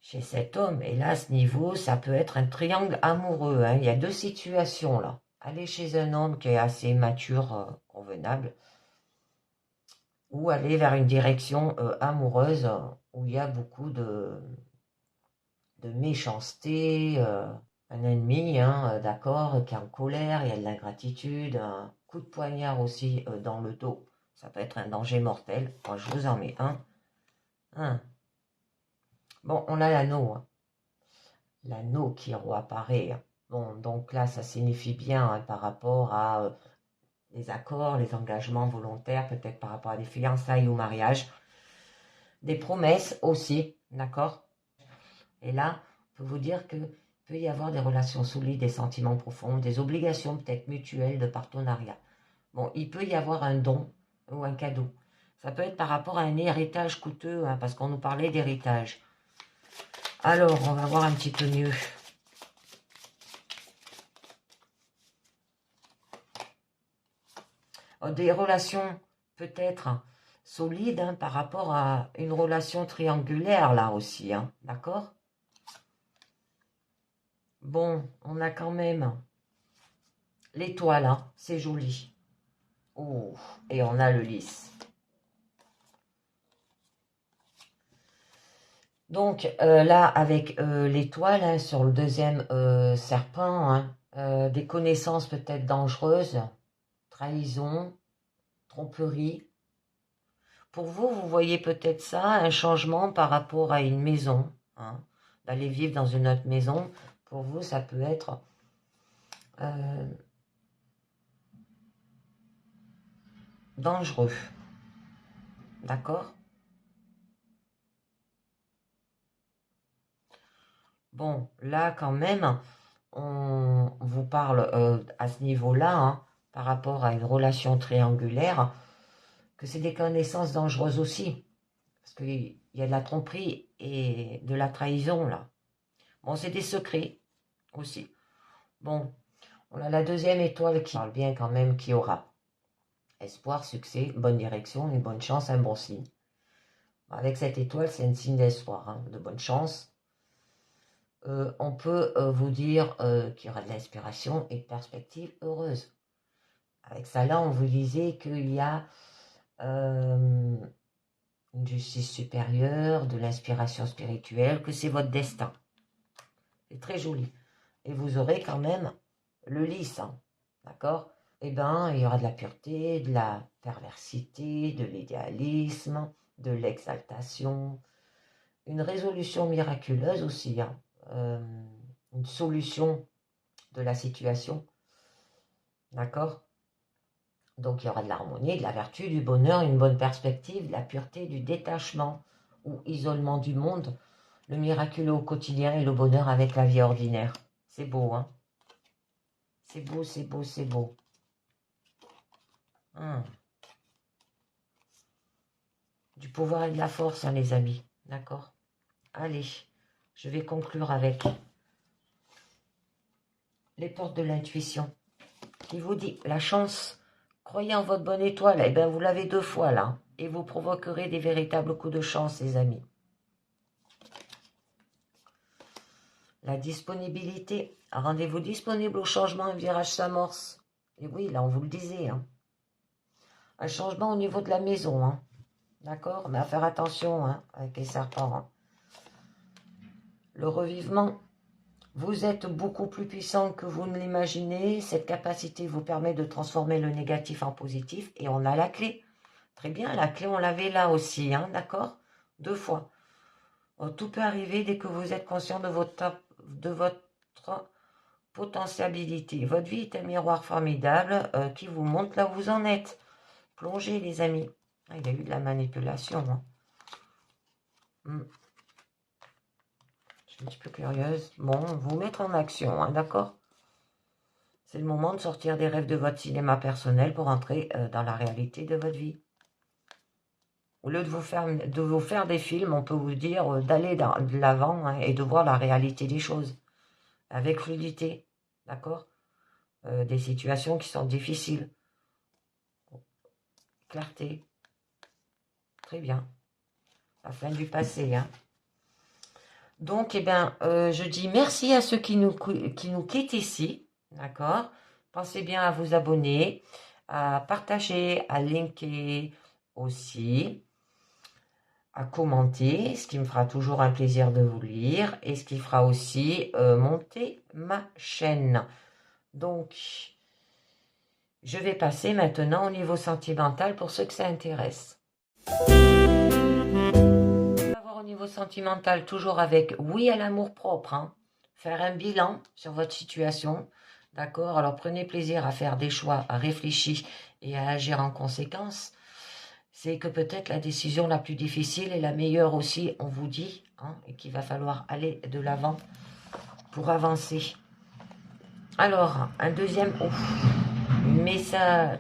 [SPEAKER 1] chez cet homme. Et là, à ce niveau, ça peut être un triangle amoureux. Hein. Il y a deux situations, là. Aller chez un homme qui est assez mature, convenable, ou aller vers une direction amoureuse où il y a beaucoup de méchanceté, un ennemi, hein, d'accord, qui est en colère, il y a de l'ingratitude, un coup de poignard aussi dans le dos. Ça peut être un danger mortel. Moi, je vous en mets un. Bon, on a l'anneau. Hein. L'anneau qui apparaît. Hein. Bon, donc là, ça signifie bien hein, par rapport à les accords, les engagements volontaires, peut-être par rapport à des fiançailles ou mariage. Des promesses aussi, d'accord? Et là, je peux vous dire que peut y avoir des relations solides, des sentiments profonds, des obligations peut-être mutuelles de partenariat. Bon, il peut y avoir un don ou un cadeau. Ça peut être par rapport à un héritage coûteux, hein, parce qu'on nous parlait d'héritage. Alors, on va voir un petit peu mieux. Des relations peut-être solides hein, par rapport à une relation triangulaire là aussi, hein, d'accord? Bon, on a quand même l'étoile, hein, c'est joli. Oh, et on a le lys. Donc là, avec l'étoile hein, sur le deuxième serpent, hein, des connaissances peut-être dangereuses, trahison, tromperie. Pour vous, vous voyez peut-être ça, un changement par rapport à une maison, hein, d'aller vivre dans une autre maison. Pour vous, ça peut être dangereux. D'accord? Bon, là, quand même, on vous parle à ce niveau-là, hein, par rapport à une relation triangulaire, que c'est des connaissances dangereuses aussi. Parce qu'il y a de la tromperie et de la trahison, là. Bon, c'est des secrets aussi. Bon, on a la deuxième étoile qui parle bien quand même, qui aura espoir, succès, bonne direction, une bonne chance, un bon signe. Avec cette étoile, c'est un signe d'espoir, hein, de bonne chance. On peut vous dire qu'il y aura de l'inspiration et de perspectives heureuses. Avec ça, là, on vous disait qu'il y a une justice supérieure, de l'inspiration spirituelle, que c'est votre destin. C'est très joli. Et vous aurez quand même le lys, hein, d'accord? Eh bien, il y aura de la pureté, de la perversité, de l'idéalisme, de l'exaltation, une résolution miraculeuse aussi, hein, une solution de la situation, d'accord? Donc, il y aura de l'harmonie, de la vertu, du bonheur, une bonne perspective, de la pureté, du détachement ou isolement du monde, le miraculeux au quotidien et le bonheur avec la vie ordinaire. C'est beau, hein? C'est beau, c'est beau, c'est beau. Du pouvoir et de la force, hein, les amis. D'accord? Allez, je vais conclure avec les portes de l'intuition. Qui vous dit, la chance, croyez en votre bonne étoile. Eh bien, vous l'avez 2 fois, là. Et vous provoquerez des véritables coups de chance, les amis. La disponibilité. Rendez-vous disponible au changement, un virage s'amorce. Et oui, là, on vous le disait, hein. Un changement au niveau de la maison, hein. D'accord? Mais à faire attention, hein, avec les serpents, hein. Le revivement. Vous êtes beaucoup plus puissant que vous ne l'imaginez. Cette capacité vous permet de transformer le négatif en positif. Et on a la clé. Très bien, la clé, on l'avait là aussi, hein, d'accord? 2 fois. Tout peut arriver dès que vous êtes conscient de votre potentialité. Votre vie est un miroir formidable qui vous montre là où vous en êtes. Plongez, les amis. Ah, il y a eu de la manipulation. Hein. Je suis un petit peu curieuse. Bon, vous mettre en action, hein, d'accord? C'est le moment de sortir des rêves de votre cinéma personnel pour entrer dans la réalité de votre vie. Au lieu de vous faire des films, on peut vous dire d'aller de l'avant, hein, et de voir la réalité des choses. Avec fluidité, d'accord? Des situations qui sont difficiles. Clarté. Très bien. La fin du passé, hein. Donc, eh bien, je dis merci à ceux qui nous quittent ici, d'accord? Pensez bien à vous abonner, à partager, à linker aussi, à commenter, ce qui me fera toujours un plaisir de vous lire et ce qui fera aussi monter ma chaîne. Donc, je vais passer maintenant au niveau sentimental pour ceux que ça intéresse. On va voir au niveau sentimental, toujours avec oui à l'amour propre, hein. Faire un bilan sur votre situation, d'accord? Alors prenez plaisir à faire des choix, à réfléchir et à agir en conséquence. C'est que peut-être la décision la plus difficile et la meilleure aussi, on vous dit, hein, et qu'il va falloir aller de l'avant pour avancer. Alors, un deuxième...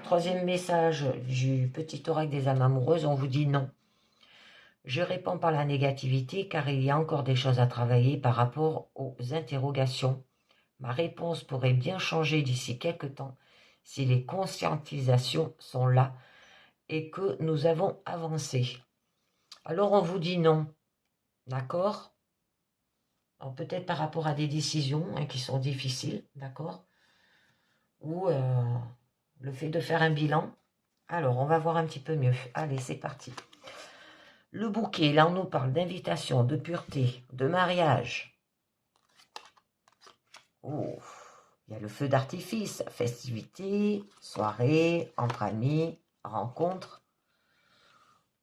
[SPEAKER 1] troisième message du petit oracle des âmes amoureuses, on vous dit non. Je réponds par la négativité car il y a encore des choses à travailler par rapport aux interrogations. Ma réponse pourrait bien changer d'ici quelque temps si les conscientisations sont là et que nous avons avancé. Alors on vous dit non, d'accord? Peut-être par rapport à des décisions, hein, qui sont difficiles, d'accord? Ou le fait de faire un bilan. Alors on va voir un petit peu mieux. Allez, c'est parti. Le bouquet, là on nous parle d'invitation, de pureté, de mariage. Oh, il y a le feu d'artifice, festivité, soirée, entre amis, rencontre.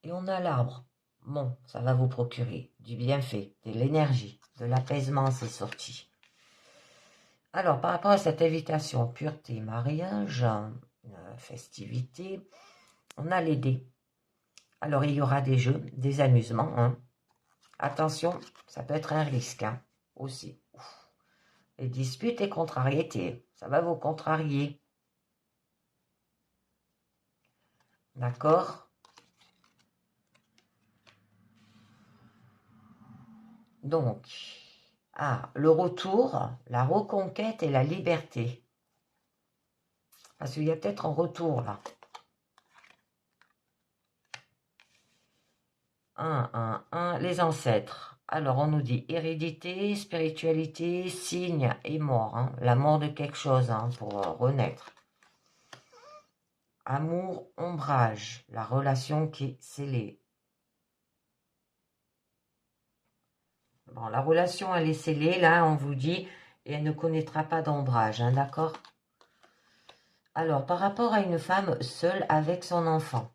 [SPEAKER 1] Et on a l'arbre. Bon, ça va vous procurer du bienfait, de l'énergie, de l'apaisement, c'est sorti. Alors, par rapport à cette invitation, pureté, mariage, festivité, on a les dés. Alors, il y aura des jeux, des amusements, hein. Attention, ça peut être un risque, hein, aussi. Les disputes et contrariétés. Ça va vous contrarier. D'accord? Donc, le retour, la reconquête et la liberté. Parce qu'il y a peut-être un retour là. 1, les ancêtres. Alors, on nous dit hérédité, spiritualité, signe et mort. Hein. La mort de quelque chose pour renaître. Amour, ombrage, la relation qui est scellée. Bon, la relation, elle est scellée, là, on vous dit, et elle ne connaîtra pas d'ombrage, hein, d'accord? Alors, par rapport à une femme seule avec son enfant,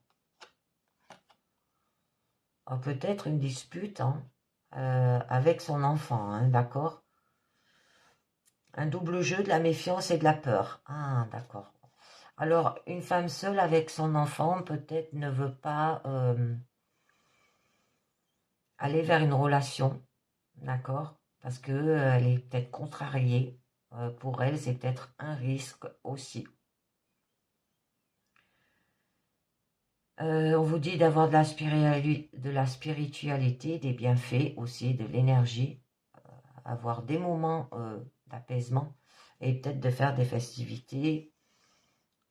[SPEAKER 1] peut-être une dispute avec son enfant, hein, d'accord? Un double jeu de la méfiance et de la peur. Ah, d'accord. Alors, une femme seule avec son enfant, peut-être ne veut pas aller vers une relation, d'accord? Parce qu'elle est peut-être contrariée. Pour elle, c'est peut-être un risque aussi. On vous dit d'avoir de la spiritualité, des bienfaits aussi, de l'énergie, avoir des moments d'apaisement et peut-être de faire des festivités,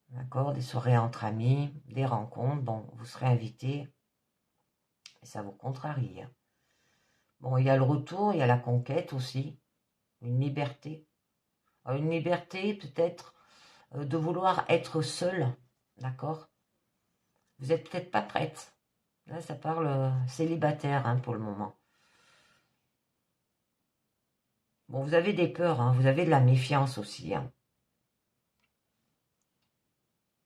[SPEAKER 1] d'accord, des soirées entre amis, des rencontres. Bon, vous serez invité et ça vous contrarie. Bon, il y a le retour, il y a la conquête aussi, une liberté. Une liberté peut-être de vouloir être seul, d'accord? Vous n'êtes peut-être pas prête. Là, ça parle célibataire pour le moment. Bon, vous avez des peurs, vous avez de la méfiance aussi.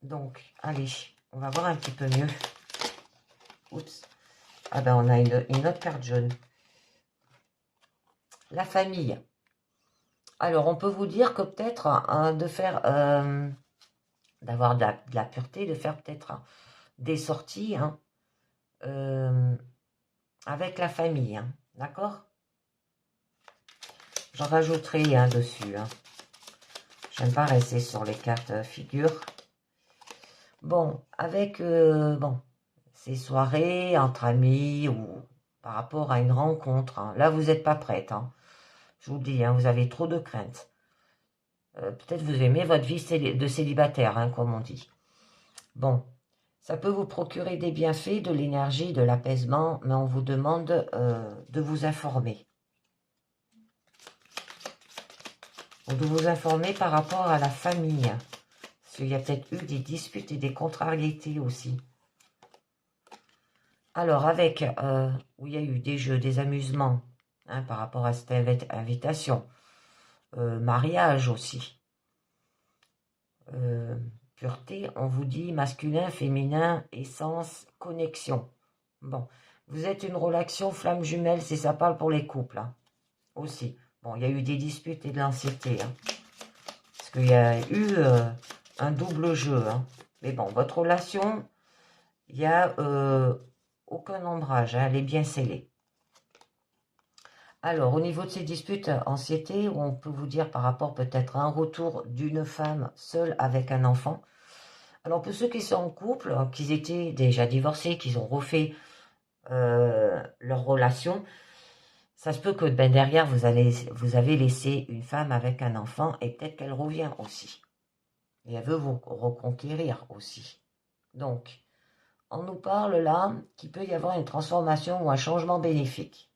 [SPEAKER 1] Donc, allez, on va voir un petit peu mieux. Oups. Ah ben, on a une autre carte jaune. La famille. Alors, on peut vous dire que peut-être de faire, d'avoir de la pureté, de faire peut-être des sorties avec la famille. D'accord? J'en rajouterai dessus. J'aime pas rester sur les cartes figures. Bon, avec ces soirées entre amis ou par rapport à une rencontre. Là, vous n'êtes pas prête. Je vous le dis, vous avez trop de craintes. Peut-être vous aimez votre vie de célibataire, comme on dit. Bon, ça peut vous procurer des bienfaits, de l'énergie, de l'apaisement, mais on vous demande de vous informer. Ou de vous informer par rapport à la famille. Parce qu'il y a peut-être eu des disputes et des contrariétés aussi. Alors, avec, où il y a eu des jeux, des amusements, par rapport à cette invitation. Mariage aussi. Pureté, on vous dit masculin, féminin, essence, connexion. Bon, vous êtes une relation flamme jumelle, si ça parle pour les couples, aussi. Bon, il y a eu des disputes et de l'anxiété, parce qu'il y a eu un double jeu, Mais bon, votre relation, il n'y a aucun ombrage, elle est bien scellée. Alors, au niveau de ces disputes, anxiété, on peut vous dire par rapport peut-être à un retour d'une femme seule avec un enfant. Alors, pour ceux qui sont en couple, qui étaient déjà divorcés, qui ont refait leur relation, ça se peut que derrière, vous avez laissé une femme avec un enfant et peut-être qu'elle revient aussi. Et elle veut vous reconquérir aussi. Donc, on nous parle là qu'il peut y avoir une transformation ou un changement bénéfique.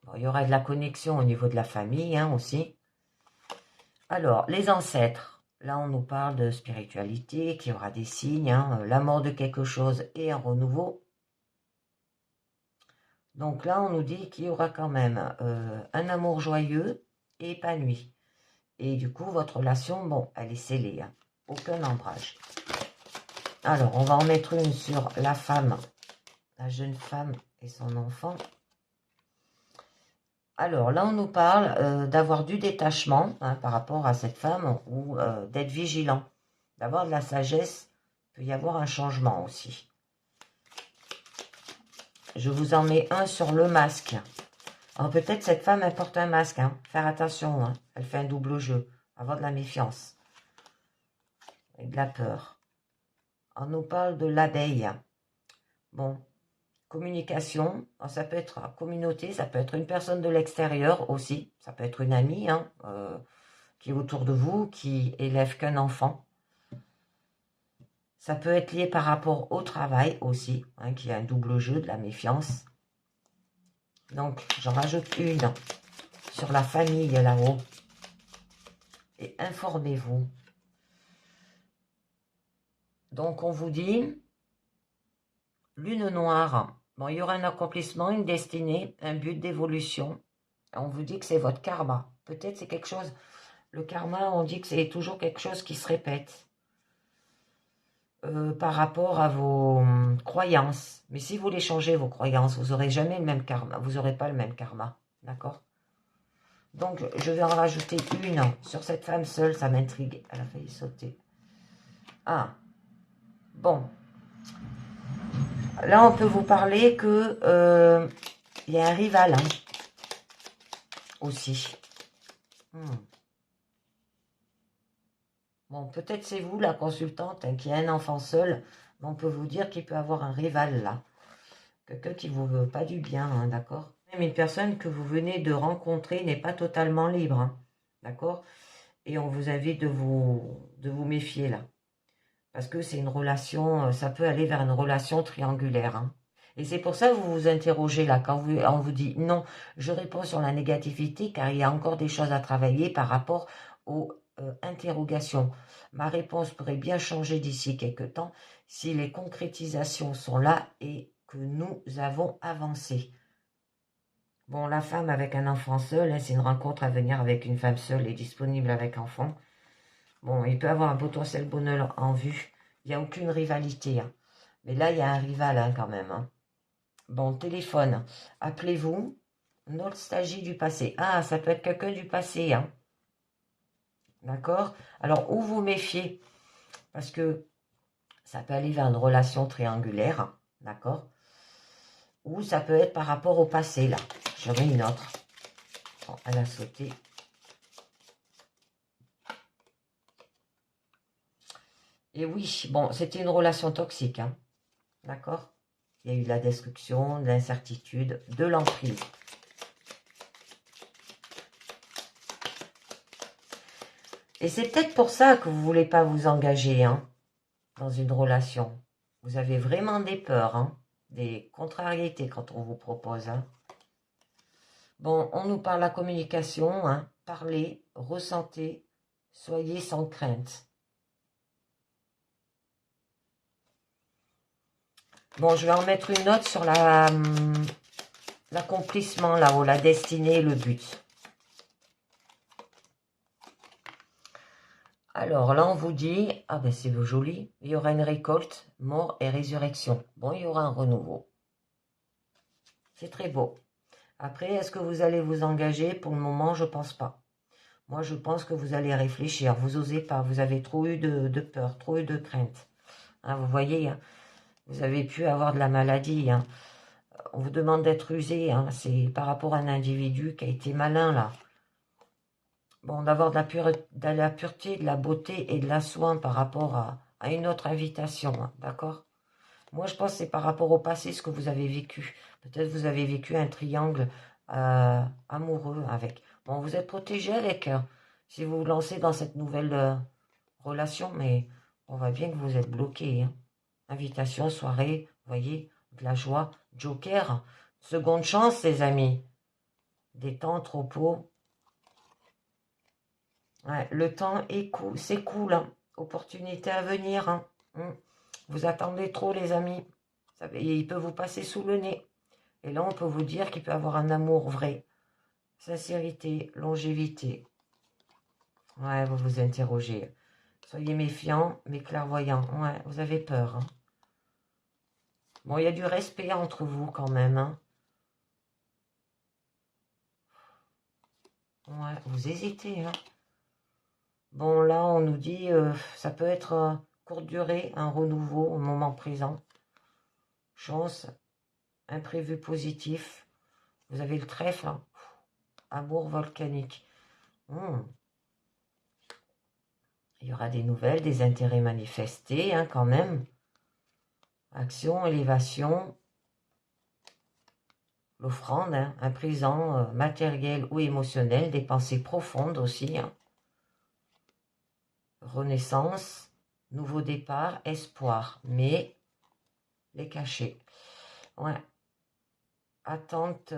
[SPEAKER 1] Bon, il y aura de la connexion au niveau de la famille aussi. Alors, les ancêtres. Là, on nous parle de spiritualité, qu'il y aura des signes, la mort de quelque chose et un renouveau. Donc là, on nous dit qu'il y aura quand même un amour joyeux et épanoui. Et du coup, votre relation, bon, elle est scellée. Aucun ombrage. Alors, on va en mettre une sur la femme, la jeune femme et son enfant. Alors, là, on nous parle d'avoir du détachement par rapport à cette femme ou d'être vigilant, d'avoir de la sagesse peut y avoir un changement aussi. Je vous en mets un sur le masque. Alors peut-être cette femme, elle porte un masque. Hein. Faire attention, hein. Elle fait un double jeu. Avoir de la méfiance. Et de la peur. On nous parle de l'abeille. Bon, communication. Alors, ça peut être communauté, ça peut être une personne de l'extérieur aussi. Ça peut être une amie hein, qui est autour de vous, qui élève qu'un enfant. Ça peut être lié par rapport au travail aussi, hein, qui a un double jeu de la méfiance. Donc, j'en rajoute une sur la famille là-haut. Et informez-vous. Donc, on vous dit, lune noire. Bon, il y aura un accomplissement, une destinée, un but d'évolution. On vous dit que c'est votre karma. Peut-être c'est quelque chose... Le karma, on dit que c'est toujours quelque chose qui se répète. Par rapport à vos croyances. Mais si vous voulez changer vos croyances, vous n'aurez jamais le même karma. Vous n'aurez pas le même karma. D'accord? Donc, je vais en rajouter une sur cette femme seule. Ça m'intrigue. Elle a failli sauter. Ah. Bon. Là, on peut vous parler que il y a un rival hein, aussi. Bon, peut-être c'est vous, la consultante, hein, qui a un enfant seul. Mais on peut vous dire qu'il peut avoir un rival là. Quelqu'un qui ne vous veut pas du bien, hein, d'accord? Même une personne que vous venez de rencontrer n'est pas totalement libre, hein, d'accord? Et on vous invite de vous méfier là. Parce que c'est une relation, ça peut aller vers une relation triangulaire. Hein. Et c'est pour ça que vous vous interrogez là, quand on vous dit non, je réponds sur la négativité car il y a encore des choses à travailler par rapport aux interrogations. Ma réponse pourrait bien changer d'ici quelques temps si les concrétisations sont là et que nous avons avancé. Bon, la femme avec un enfant seul, hein, c'est une rencontre à venir avec une femme seule et disponible avec enfant. Bon, il peut avoir un potentiel bonheur en vue. Il n'y a aucune rivalité. Hein. Mais là, il y a un rival hein, quand même. Hein. Bon, téléphone. Appelez-vous. Nostalgie du passé. Ah, ça peut être quelqu'un du passé. Hein. D'accord? Alors, où vous méfiez? Parce que ça peut aller vers une relation triangulaire. D'accord? Ou ça peut être par rapport au passé, là. J'en ai une autre. Bon, elle a sauté. Et oui, bon, c'était une relation toxique. Hein. D'accord? Il y a eu de la destruction, de l'incertitude, de l'emprise. Et c'est peut-être pour ça que vous ne voulez pas vous engager hein, dans une relation. Vous avez vraiment des peurs, hein, des contrariétés quand on vous propose. Hein. Bon, on nous parle de la communication. Hein, parlez, ressentez, soyez sans crainte. Bon, je vais en mettre une note sur l'accomplissement là-haut, la destinée et le but. Alors là, on vous dit, ah ben c'est joli, il y aura une récolte, mort et résurrection. Bon, il y aura un renouveau. C'est très beau. Après, est-ce que vous allez vous engager? Pour le moment, je pense pas. Moi, je pense que vous allez réfléchir. Vous n'osez pas. Vous avez trop eu de peur, trop eu de crainte. Hein, vous voyez, hein, vous avez pu avoir de la maladie. Hein. On vous demande d'être usé. Hein, c'est par rapport à un individu qui a été malin, là. Bon, d'avoir de la pureté, de la beauté et de la soin par rapport à une autre invitation. Hein, d'accord? Moi, je pense que c'est par rapport au passé, ce que vous avez vécu. Peut-être vous avez vécu un triangle amoureux avec. Bon, vous êtes protégé avec, si vous vous lancez dans cette nouvelle relation, mais on voit bien que vous êtes bloqué. Hein. Invitation, soirée, vous voyez, de la joie, joker, seconde chance, les amis. Détente, repos. Ouais, le temps s'écoule. Hein. Opportunité à venir. Hein. Vous attendez trop, les amis. Il peut vous passer sous le nez. Et là, on peut vous dire qu'il peut avoir un amour vrai. Sincérité, longévité. Ouais, vous vous interrogez. Soyez méfiants, mais clairvoyants. Ouais, vous avez peur. Hein. Bon, il y a du respect entre vous quand même. Hein. Ouais, vous hésitez. Hein. Bon, là, on nous dit, ça peut être courte durée, un renouveau au moment présent. Chance, imprévu positif. Vous avez le trèfle, hein. Amour volcanique. Il y aura des nouvelles, des intérêts manifestés, hein, quand même. Action, élévation, l'offrande, hein, un présent matériel ou émotionnel, des pensées profondes aussi. Hein. Renaissance, nouveau départ, espoir, mais les cachets. Ouais. Atteinte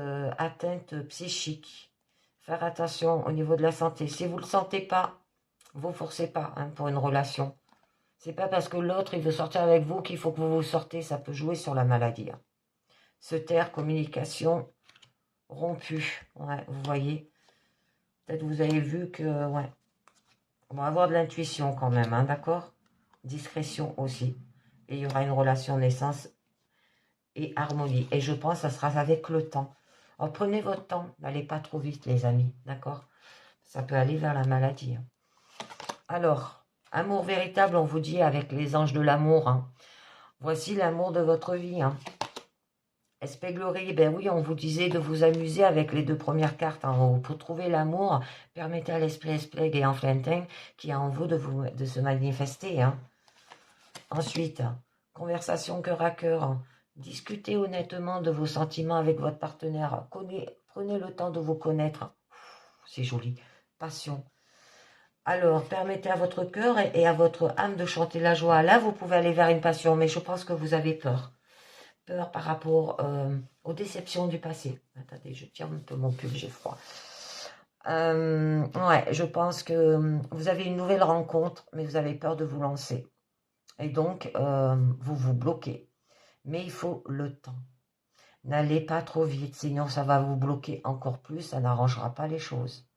[SPEAKER 1] psychique. Faire attention au niveau de la santé. Si vous ne le sentez pas, vous ne forcez pas, hein, pour une relation. C'est pas parce que l'autre il veut sortir avec vous qu'il faut que vous vous sortez. Ça peut jouer sur la maladie. Hein. Se taire, communication rompue. Ouais, vous voyez. Peut-être vous avez vu que, ouais. On va avoir de l'intuition quand même, hein, d'accord? Discrétion aussi. Et il y aura une relation naissance et harmonie. Et je pense que ça sera avec le temps. Alors prenez votre temps, n'allez pas trop vite les amis, d'accord? Ça peut aller vers la maladie. Hein. Alors, amour véritable, on vous dit avec les anges de l'amour. Hein. Voici l'amour de votre vie. Hein. Espéglerie, ben oui, on vous disait de vous amuser avec les 2 premières cartes en haut. Pour trouver l'amour, permettez à l'esprit Espleg et Enflentin qui a en vous de se manifester. Hein. Ensuite, conversation cœur à cœur. Hein. Discutez honnêtement de vos sentiments avec votre partenaire. Prenez le temps de vous connaître. C'est joli. Passion. Alors, permettez à votre cœur et à votre âme de chanter la joie. Là, vous pouvez aller vers une passion, mais je pense que vous avez peur. Peur par rapport aux déceptions du passé. Attendez, je tire un peu mon pull, j'ai froid. Ouais, je pense que vous avez une nouvelle rencontre, mais vous avez peur de vous lancer. Et donc, vous vous bloquez. Mais il faut le temps. N'allez pas trop vite, sinon ça va vous bloquer encore plus, ça n'arrangera pas les choses.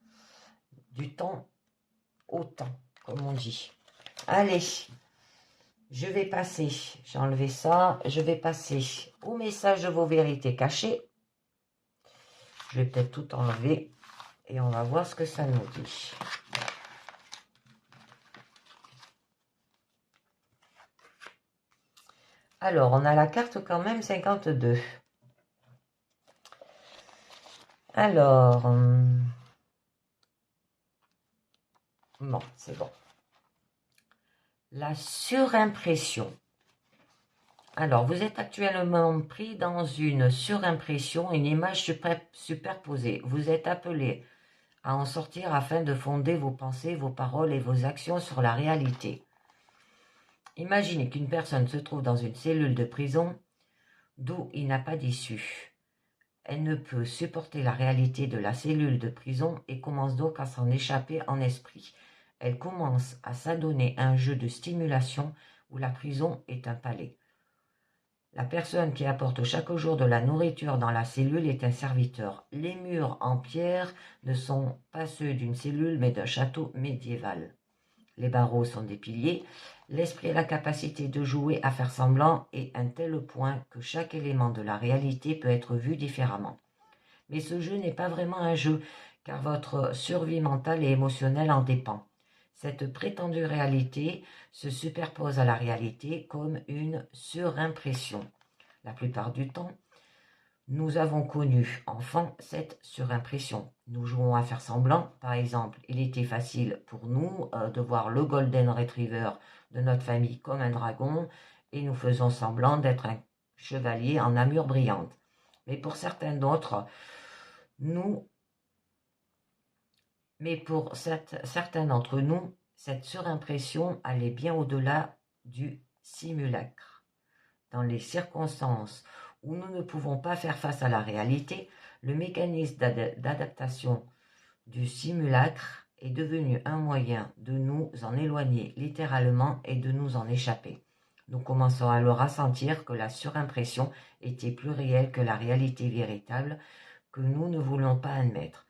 [SPEAKER 1] Du temps au temps, comme on dit. Allez, je vais passer, j'ai enlevé ça, je vais passer au message de vos vérités cachées. Je vais peut-être tout enlever et on va voir ce que ça nous dit. Alors, on a la carte quand même 52. Alors, bon, c'est bon. La surimpression. Alors, vous êtes actuellement pris dans une surimpression, une image superposée. Vous êtes appelé à en sortir afin de fonder vos pensées, vos paroles et vos actions sur la réalité. Imaginez qu'une personne se trouve dans une cellule de prison d'où il n'a pas d'issue. Elle ne peut supporter la réalité de la cellule de prison et commence donc à s'en échapper en esprit. Elle commence à s'adonner à un jeu de stimulation où la prison est un palais. La personne qui apporte chaque jour de la nourriture dans la cellule est un serviteur. Les murs en pierre ne sont pas ceux d'une cellule mais d'un château médiéval. Les barreaux sont des piliers. L'esprit a la capacité de jouer à faire semblant et un tel point que chaque élément de la réalité peut être vu différemment. Mais ce jeu n'est pas vraiment un jeu, car votre survie mentale et émotionnelle en dépend. Cette prétendue réalité se superpose à la réalité comme une surimpression. La plupart du temps, nous avons connu, enfant, cette surimpression. Nous jouons à faire semblant. Par exemple, il était facile pour nous de voir le Golden Retriever de notre famille comme un dragon et nous faisons semblant d'être un chevalier en armure brillante. Mais pour certains d'autres, certains d'entre nous, cette surimpression allait bien au-delà du simulacre. Dans les circonstances où nous ne pouvons pas faire face à la réalité, le mécanisme d'adaptation du simulacre est devenu un moyen de nous en éloigner littéralement et de nous en échapper. Nous commençons alors à sentir que la surimpression était plus réelle que la réalité véritable que nous ne voulions pas admettre.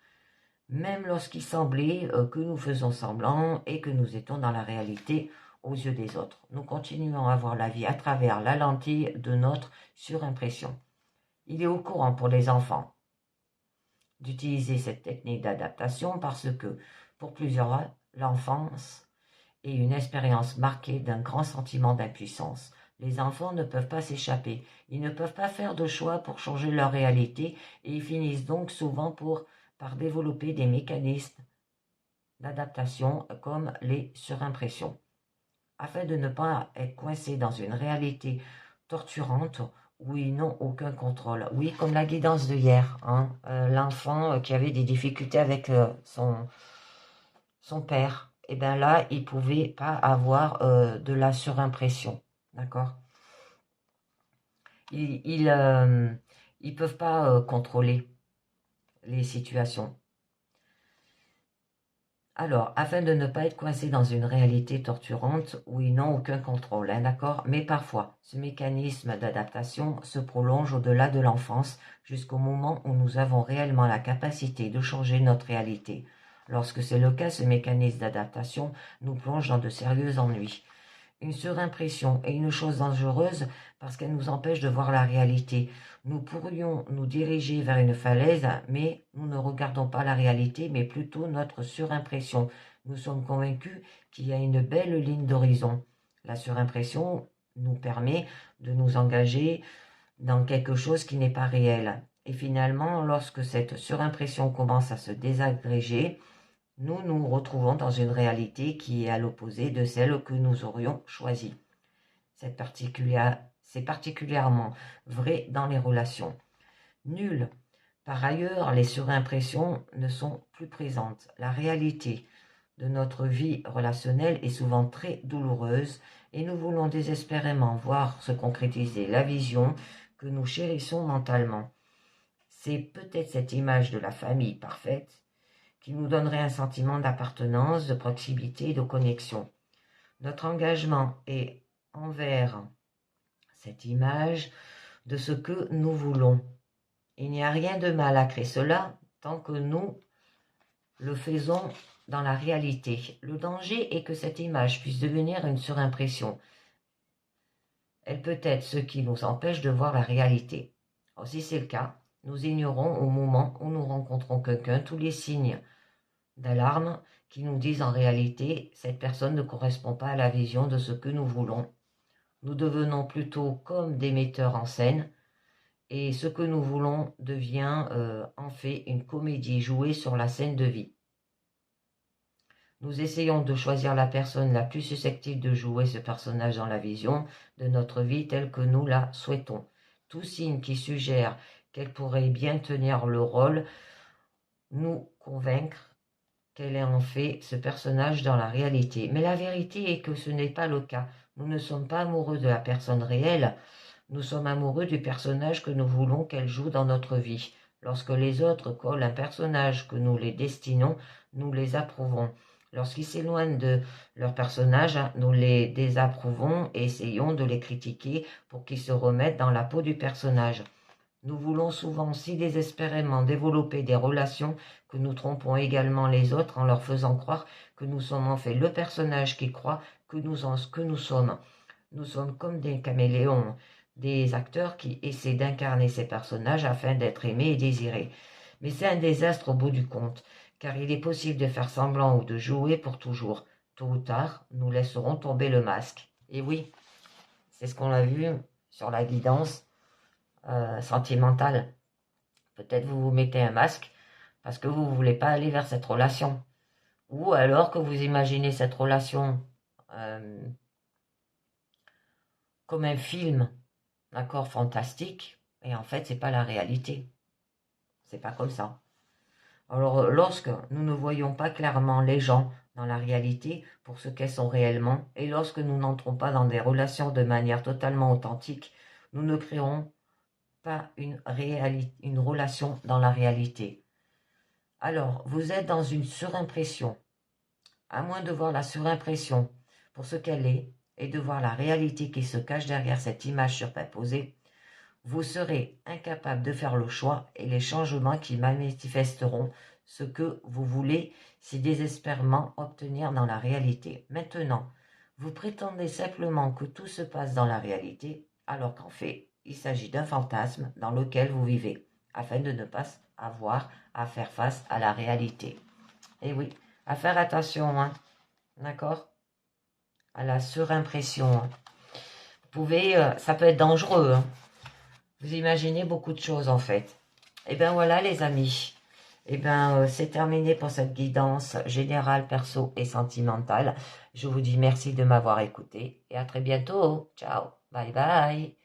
[SPEAKER 1] Même lorsqu'il semblait que nous faisons semblant et que nous étions dans la réalité aux yeux des autres. Nous continuons à voir la vie à travers la lentille de notre surimpression. Il est au courant pour les enfants d'utiliser cette technique d'adaptation parce que pour plusieurs, l'enfance et une expérience marquée d'un grand sentiment d'impuissance. Les enfants ne peuvent pas s'échapper, ils ne peuvent pas faire de choix pour changer leur réalité et ils finissent donc souvent par développer des mécanismes d'adaptation comme les surimpressions. Afin de ne pas être coincés dans une réalité torturante où ils n'ont aucun contrôle. Oui, comme la guidance de hier, hein, l'enfant qui avait des difficultés avec son père, et bien là, il ne pouvait pas avoir de la surimpression, d'accord. Ils ne peuvent pas contrôler les situations. Alors, afin de ne pas être coincé dans une réalité torturante où ils n'ont aucun contrôle, hein, d'accord? Mais parfois, ce mécanisme d'adaptation se prolonge au-delà de l'enfance jusqu'au moment où nous avons réellement la capacité de changer notre réalité. Lorsque c'est le cas, ce mécanisme d'adaptation nous plonge dans de sérieux ennuis. Une surimpression est une chose dangereuse parce qu'elle nous empêche de voir la réalité. Nous pourrions nous diriger vers une falaise, mais nous ne regardons pas la réalité, mais plutôt notre surimpression. Nous sommes convaincus qu'il y a une belle ligne d'horizon. La surimpression nous permet de nous engager dans quelque chose qui n'est pas réel. Et finalement, lorsque cette surimpression commence à se désagréger, nous nous retrouvons dans une réalité qui est à l'opposé de celle que nous aurions choisie. C'est particulièrement vrai dans les relations. Nul. Par ailleurs, les surimpressions ne sont plus présentes. La réalité de notre vie relationnelle est souvent très douloureuse et nous voulons désespérément voir se concrétiser la vision que nous chérissons mentalement. C'est peut-être cette image de la famille parfaite qui nous donnerait un sentiment d'appartenance, de proximité et de connexion. Notre engagement est envers cette image de ce que nous voulons. Il n'y a rien de mal à créer cela tant que nous le faisons dans la réalité. Le danger est que cette image puisse devenir une surimpression. Elle peut être ce qui nous empêche de voir la réalité. Alors, si c'est le cas, nous ignorons au moment où nous rencontrons quelqu'un tous les signes d'alarme qui nous disent en réalité cette personne ne correspond pas à la vision de ce que nous voulons. Nous devenons plutôt comme des metteurs en scène et ce que nous voulons devient en fait une comédie jouée sur la scène de vie. Nous essayons de choisir la personne la plus susceptible de jouer ce personnage dans la vision de notre vie telle que nous la souhaitons. Tout signe qui suggère qu'elle pourrait bien tenir le rôle nous convaincre qu'elle est en fait ce personnage dans la réalité. Mais la vérité est que ce n'est pas le cas. Nous ne sommes pas amoureux de la personne réelle, nous sommes amoureux du personnage que nous voulons qu'elle joue dans notre vie. Lorsque les autres collent un personnage que nous les destinons, nous les approuvons. Lorsqu'ils s'éloignent de leur personnage, nous les désapprouvons et essayons de les critiquer pour qu'ils se remettent dans la peau du personnage. Nous voulons souvent si désespérément développer des relations que nous trompons également les autres en leur faisant croire que nous sommes en fait le personnage qui croit que nous sommes. Nous sommes comme des caméléons, des acteurs qui essaient d'incarner ces personnages afin d'être aimés et désirés. Mais c'est un désastre au bout du compte, car il est possible de faire semblant ou de jouer pour toujours. Tôt ou tard, nous laisserons tomber le masque. Et oui, c'est ce qu'on a vu sur la guidance sentimentale. Peut-être vous vous mettez un masque parce que vous ne voulez pas aller vers cette relation. Ou alors que vous imaginez cette relation comme un film, d'accord, fantastique, et en fait, c'est pas la réalité. C'est pas comme ça. Alors, lorsque nous ne voyons pas clairement les gens dans la réalité pour ce qu'elles sont réellement, et lorsque nous n'entrons pas dans des relations de manière totalement authentique, nous ne créons pas une relation dans la réalité. Alors, vous êtes dans une surimpression. À moins de voir la surimpression pour ce qu'elle est et de voir la réalité qui se cache derrière cette image superposée, vous serez incapable de faire le choix et les changements qui manifesteront ce que vous voulez si désespérément obtenir dans la réalité. Maintenant, vous prétendez simplement que tout se passe dans la réalité, alors qu'en fait, il s'agit d'un fantasme dans lequel vous vivez, afin de ne pas avoir à faire face à la réalité. Et oui, à faire attention, hein, d'accord ? à la surimpression. Hein. Vous pouvez, ça peut être dangereux. Hein. Vous imaginez beaucoup de choses en fait. Et bien voilà les amis. Et bien c'est terminé pour cette guidance générale, perso et sentimentale. Je vous dis merci de m'avoir écouté et à très bientôt. Ciao, bye bye.